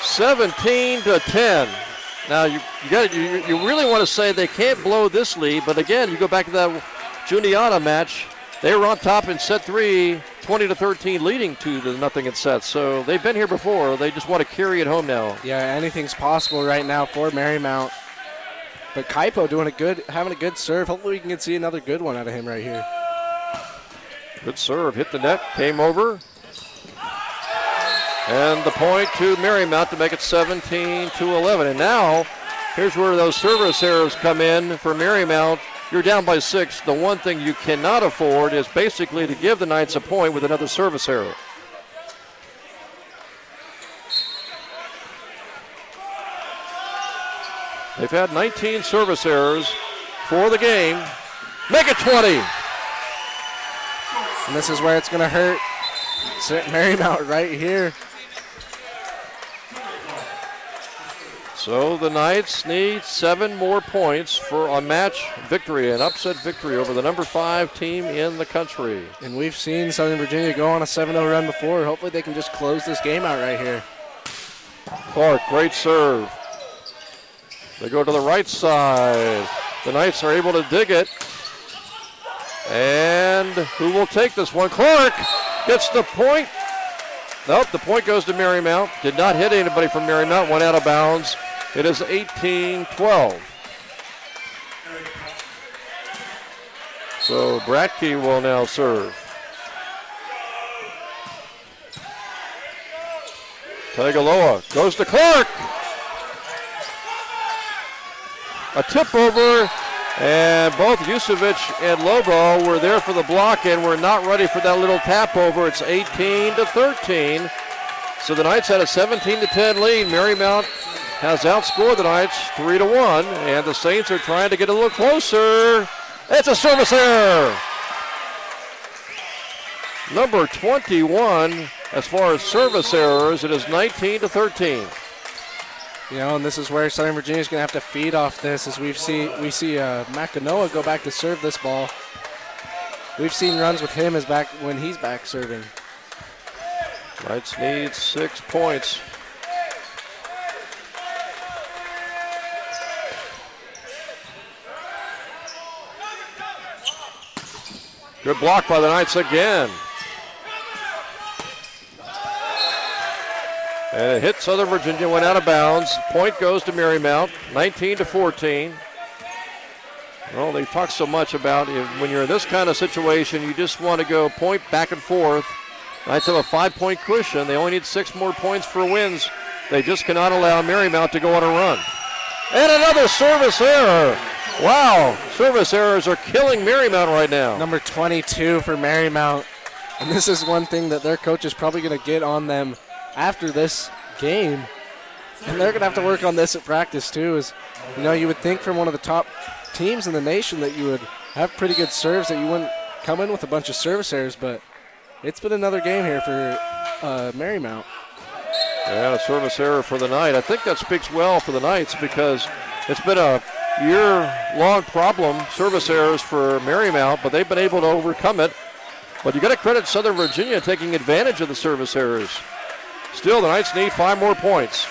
17-10. Now you really want to say they can't blow this lead, but again, you go back to that Juniata match. They were on top in set 3, 20-13, leading 2-0 in sets. So they've been here before. They just want to carry it home now. Yeah, anything's possible right now for Marymount. But Kaipo having a good serve. Hopefully we can see another good one out of him right here. Good serve, hit the net, came over. And the point to Marymount to make it 17-11. And now, here's where those service errors come in for Marymount. You're down by 6. The one thing you cannot afford is basically to give the Knights a point with another service error. They've had 19 service errors for the game. Make it 20. And this is where it's going to hurt. Marymount right here. So the Knights need 7 more points for a match victory, an upset victory over the number 5 team in the country. And we've seen Southern Virginia go on a 7-0 run before. Hopefully they can just close this game out right here. Clark, great serve. They go to the right side. The Knights are able to dig it. And who will take this one? Clark gets the point. Nope, the point goes to Marymount. Did not hit anybody from Marymount, went out of bounds. It is 18-12. So Bradkey will now serve. Tegaloa goes to Clark. A tip over, and both Yusevic and Lobo were there for the block and were not ready for that little tap over. It's 18-13. So the Knights had a 17-10 lead. Marymount has outscored the Knights 3-1, and the Saints are trying to get a little closer. It's a service error. Number 21, as far as service errors, it is 19-13. You know, and this is where Southern Virginia is going to have to feed off this, as we see Makanoa go back to serve this ball. We've seen runs with him when he's back serving. Knights need 6 points. Good block by the Knights again. And it hit Southern Virginia, went out of bounds. Point goes to Marymount, 19-14. Well, they talk so much about when you're in this kind of situation, you just want to go point back and forth. Knights have a 5-point cushion. They only need 6 more points for wins. They just cannot allow Marymount to go on a run. And another service error. Wow, service errors are killing Marymount right now. Number 22 for Marymount. And this is one thing that their coach is probably going to get on them after this game. And they're going to have to work on this at practice too. You would think from one of the top teams in the nation that you would have pretty good serves, that you wouldn't come in with a bunch of service errors, but it's been another game here for Marymount. Yeah, a service error for the night. I think that speaks well for the Knights, because it's been a year-long problem, service errors for Marymount, but they've been able to overcome it. But you got to credit Southern Virginia taking advantage of the service errors. Still, the Knights need 5 more points.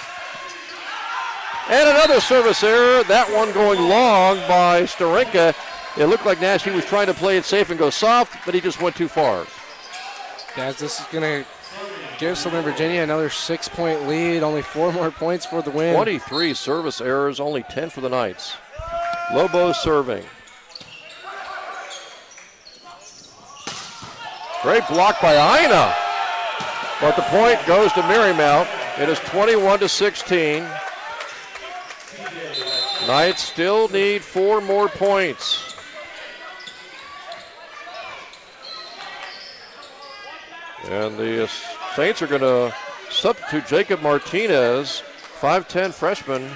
And another service error, that one going long by Starenka. It looked like Nash, he was trying to play it safe and go soft, but he just went too far. Guys, this is going to give Southern Virginia another 6-point lead. Only 4 more points for the win. 23 service errors, only 10 for the Knights. Lobo serving. Great block by Aina. But the point goes to Marymount. It is 21-16. Knights still need 4 more points. And the Saints are going to substitute Jacob Martinez, 5'10 freshman,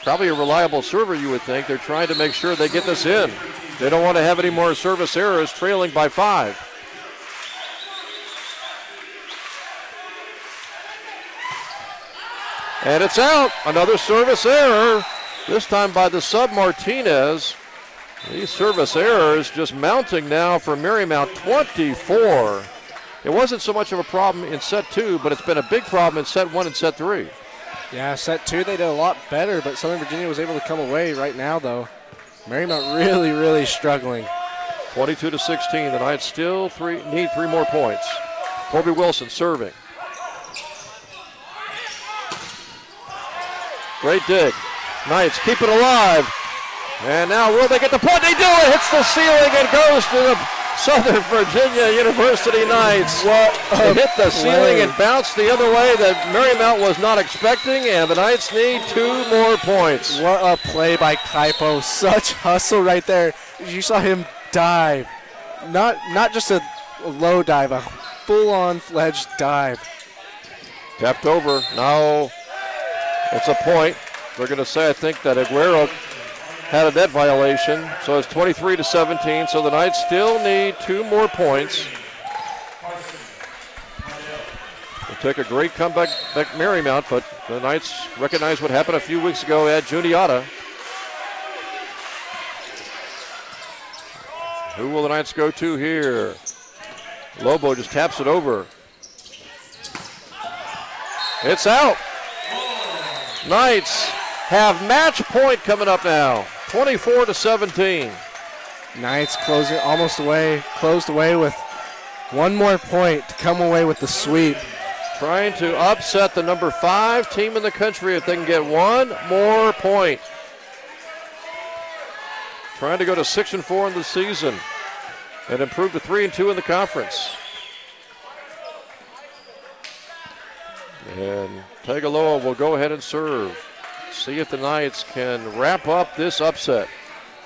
probably a reliable server, you would think. They're trying to make sure they get this in. They don't want to have any more service errors, trailing by 5. And it's out. Another service error, this time by the sub Martinez. These service errors just mounting now for Marymount, 24. It wasn't so much of a problem in set 2, but it's been a big problem in set 1 and set 3. Yeah, set 2 they did a lot better, but Southern Virginia was able to come away right now, though. Marymount really, really struggling. 22-16. The Knights still need 3 more points. Colby Wilson serving. Great dig. Knights keep it alive. And now will they get the point? They do it. Hits the ceiling and goes to the Southern Virginia University Knights. It hit the ceiling and bounced the other way that Marymount was not expecting, and the Knights need 2 more points. What a play by Kaipo. Such hustle right there. You saw him dive. Not just a low dive, a full-on fledged dive. Tapped over. Now it's a point. They're going to say, I think, that Aguero had a net violation. So it's 23-17. So the Knights still need 2 more points. They'll take a great comeback back Marymount, but the Knights recognize what happened a few weeks ago at Juniata. Who will the Knights go to here? Lobo just taps it over. It's out. Knights have match point coming up now, 24-17. Knights closed away with 1 more point to come away with the sweep. Trying to upset the number 5 team in the country if they can get 1 more point. Trying to go to 6-4 in the season and improve to 3-2 in the conference. And Tagaloa will go ahead and serve. See if the Knights can wrap up this upset.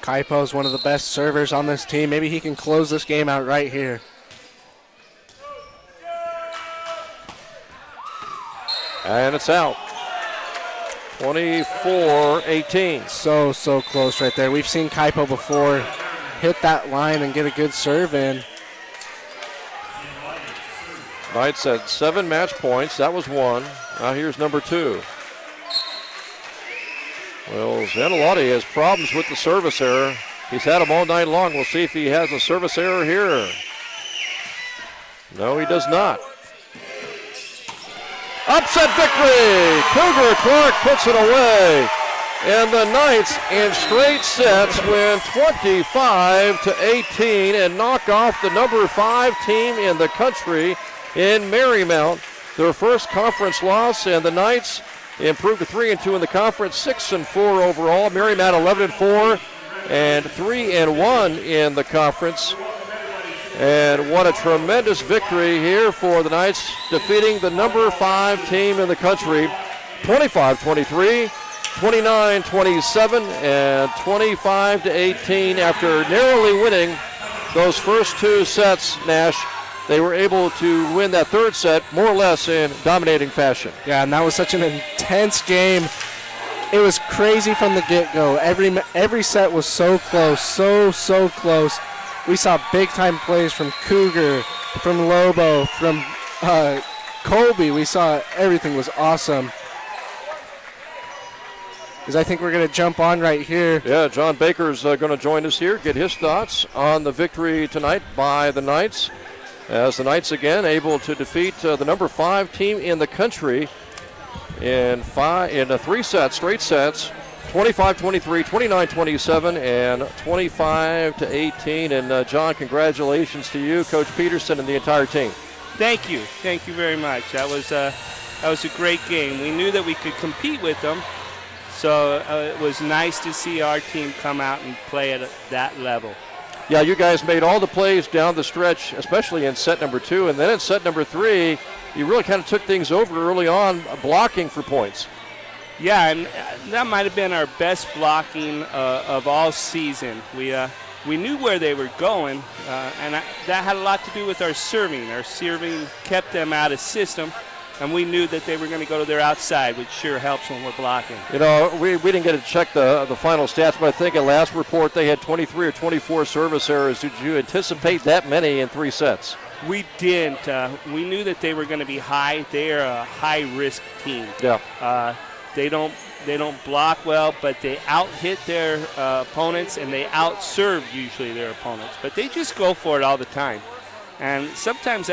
Kaipo is one of the best servers on this team. Maybe he can close this game out right here. And it's out. 24-18. So close right there. We've seen Kaipo before hit that line and get a good serve in. Knights had 7 match points. That was 1. Now here's number 2. Well, Zanalotti has problems with the service error. He's had them all night long. We'll see if he has a service error here. No, he does not. Upset victory! Cougar Clark puts it away. And the Knights in straight sets win 25-18 and knock off the number 5 team in the country in Marymount. Their first conference loss, and the Knights improved to 3-2 in the conference, 6-4 overall. Marymount 11-4 and 3-1 in the conference. And what a tremendous victory here for the Knights, defeating the number 5 team in the country, 25-23, 29-27, and 25-18. After narrowly winning those first 2 sets, Nash, they were able to win that 3rd set more or less in dominating fashion. Yeah, and that was such an intense game. It was crazy from the get-go. Every set was so close, so close. We saw big-time plays from Cougar, from Lobo, from Colby. We saw everything was awesome. Because I think we're going to jump on right here. Yeah, John Baker's going to join us here, get his thoughts on the victory tonight by the Knights. As the Knights again able to defeat the number 5 team in the country in 3 straight sets, 25-23, 29-27, and 25-18. And John, congratulations to you, Coach Peterson, and the entire team. Thank you very much. That was a great game. We knew that we could compete with them, so it was nice to see our team come out and play at that level. Yeah, you guys made all the plays down the stretch, especially in set number 2, and then in set number 3, you really kind of took things over early on, blocking for points. Yeah, and that might have been our best blocking of all season. We knew where they were going, and that had a lot to do with our serving. Our serving kept them out of system, and we knew that they were going to go to their outside, which sure helps when we're blocking. You know, we didn't get to check the final stats, but I think at last report they had 23 or 24 service errors. Did you anticipate that many in 3 sets? We didn't. We knew that they were going to be high. They are a high-risk team. Yeah. They don't block well, but they out-hit their opponents, and they out-serve usually their opponents. But they just go for it all the time. And sometimes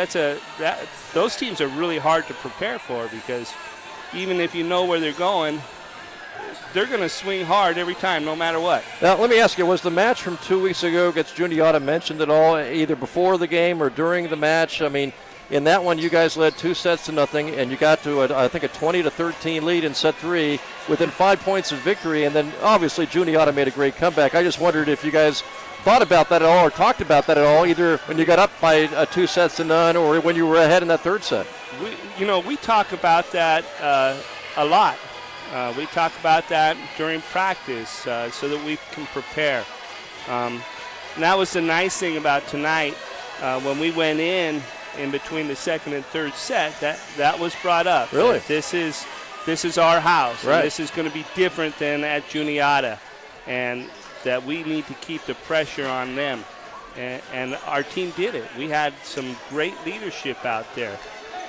those teams are really hard to prepare for, because even if you know where they're going, they're going to swing hard every time, no matter what. Now, let me ask you, was the match from 2 weeks ago against Juniata mentioned at all, either before the game or during the match? I mean, in that one, you guys led 2-0, and you got to, I think, a 20-13 lead in set 3 within 5 points of victory, and then obviously Juniata made a great comeback. I just wondered if you guys thought about that at all or talked about that at all, either when you got up by 2-0 or when you were ahead in that third set. We talk about that a lot. We talk about that during practice so that we can prepare. And that was the nice thing about tonight. When we went in between the second and third set, that was brought up. Really? This is our house. Right. And this is going to be different than at Juniata, and that we need to keep the pressure on them. And our team did it. We had some great leadership out there.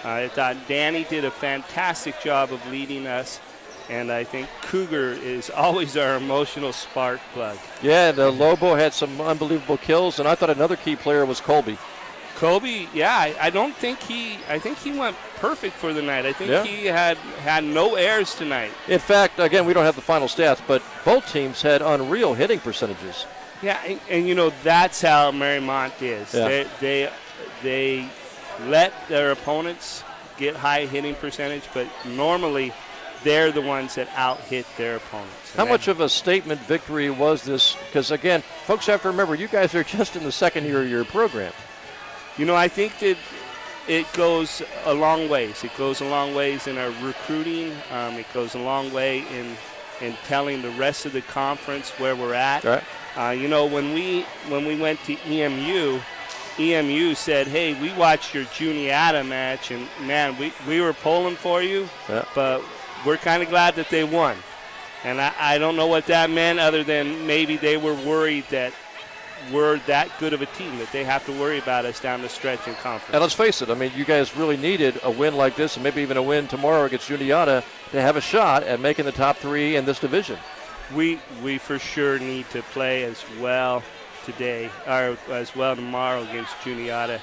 I thought Danny did a fantastic job of leading us, and I think Cougar is always our emotional spark plug. Yeah, and Lobo had some unbelievable kills, and I thought another key player was Colby. Colby, yeah, I think he went perfect for the night. I think he had no errors tonight. In fact, again, we don't have the final stats, but both teams had unreal hitting percentages. Yeah, and that's how Marymount is. Yeah. They let their opponents get high hitting percentage, but normally they're the ones that out-hit their opponents. How much of a statement victory was this? Because, again, folks have to remember, you guys are just in the second year of your program. I think that it goes a long ways. It goes a long ways in our recruiting. It goes a long way in telling the rest of the conference where we're at. Right. When we went to EMU said, hey, we watched your Juniata match, and, man, we were pulling for you, but we're kind of glad that they won. And I don't know what that meant, other than maybe they were worried that we're that good of a team that they have to worry about us down the stretch in conference. And let's face it, I mean, you guys really needed a win like this, and maybe even a win tomorrow against Juniata to have a shot at making the top 3 in this division. We for sure need to play as well today, or as well tomorrow against Juniata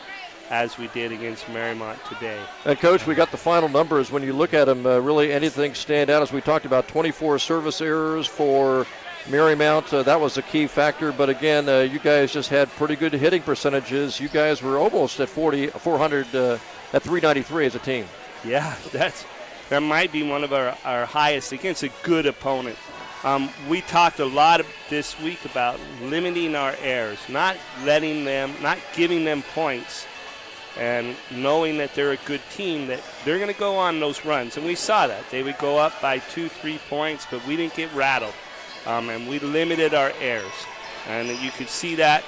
as we did against Marymount today. And, Coach, we got the final numbers. When you look at them, really anything stand out? As we talked about, 24 service errors for Marymount, that was a key factor. But, again, you guys just had pretty good hitting percentages. You guys were almost at 400 at 393 as a team. Yeah, that might be one of our highest against a good opponent. We talked a lot this week about limiting our errors, not giving them points, and knowing that they're a good team, that they're going to go on those runs. And we saw that. They would go up by 2-3 points, but we didn't get rattled. And we limited our errors. And you could see that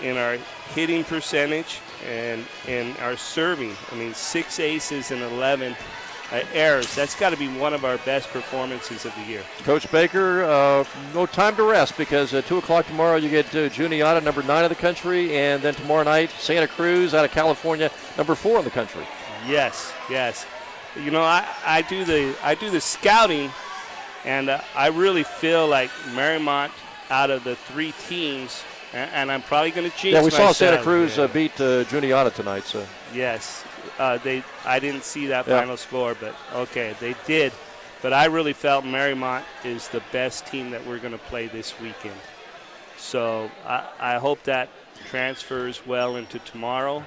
in our hitting percentage and in our serving. I mean, 6 aces and 11 errors. That's got to be one of our best performances of the year. Coach Baker, no time to rest, because at 2 o'clock tomorrow you get Juniata, number 9 in the country, and then tomorrow night Santa Cruz out of California, number 4 in the country. Yes. I do the scouting, and I really feel like Marymount, out of the 3 teams, and I'm probably going to jinx myself. Yeah, we saw Santa Cruz beat Juniata tonight. So yes, I didn't see that final score, but okay, they did. But I really felt Marymount is the best team that we're going to play this weekend. So I hope that transfers well into tomorrow.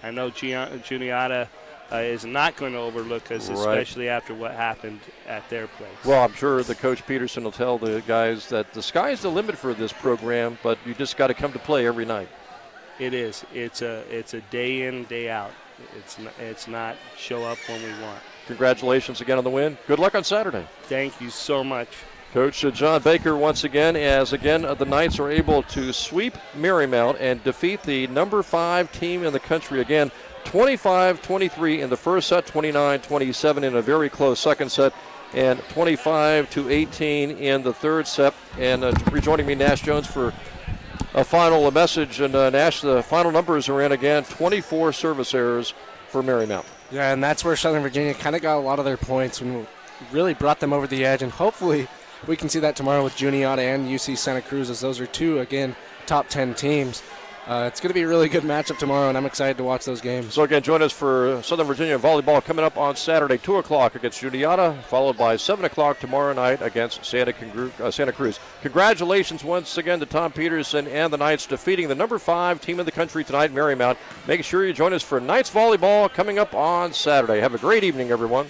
I know Juniata is not going to overlook us, especially after what happened at their place. Well, I'm sure the Coach Peterson will tell the guys that the sky's the limit for this program, but you just got to come to play every night. It is. It's a day in, day out. It's not show up when we want. Congratulations again on the win. Good luck on Saturday. Thank you so much. Coach John Baker once again, as again the Knights are able to sweep Marymount and defeat the number 5 team in the country again. 25-23 in the first set, 29-27 in a very close second set, and 25-18 in the third set. And rejoining me, Nash Jones, for a final message. And Nash, the final numbers are in again, 24 service errors for Marymount. Yeah, and that's where Southern Virginia kind of got a lot of their points and really brought them over the edge. And hopefully we can see that tomorrow with Juniata and UC Santa Cruz, as those are two, again, top 10 teams. It's going to be a really good matchup tomorrow, and I'm excited to watch those games. So, again, join us for Southern Virginia volleyball coming up on Saturday, 2 o'clock against Juniata, followed by 7 o'clock tomorrow night against Santa Cruz. Congratulations once again to Tom Peterson and the Knights defeating the number 5 team in the country tonight, Marymount. Make sure you join us for Knights volleyball coming up on Saturday. Have a great evening, everyone.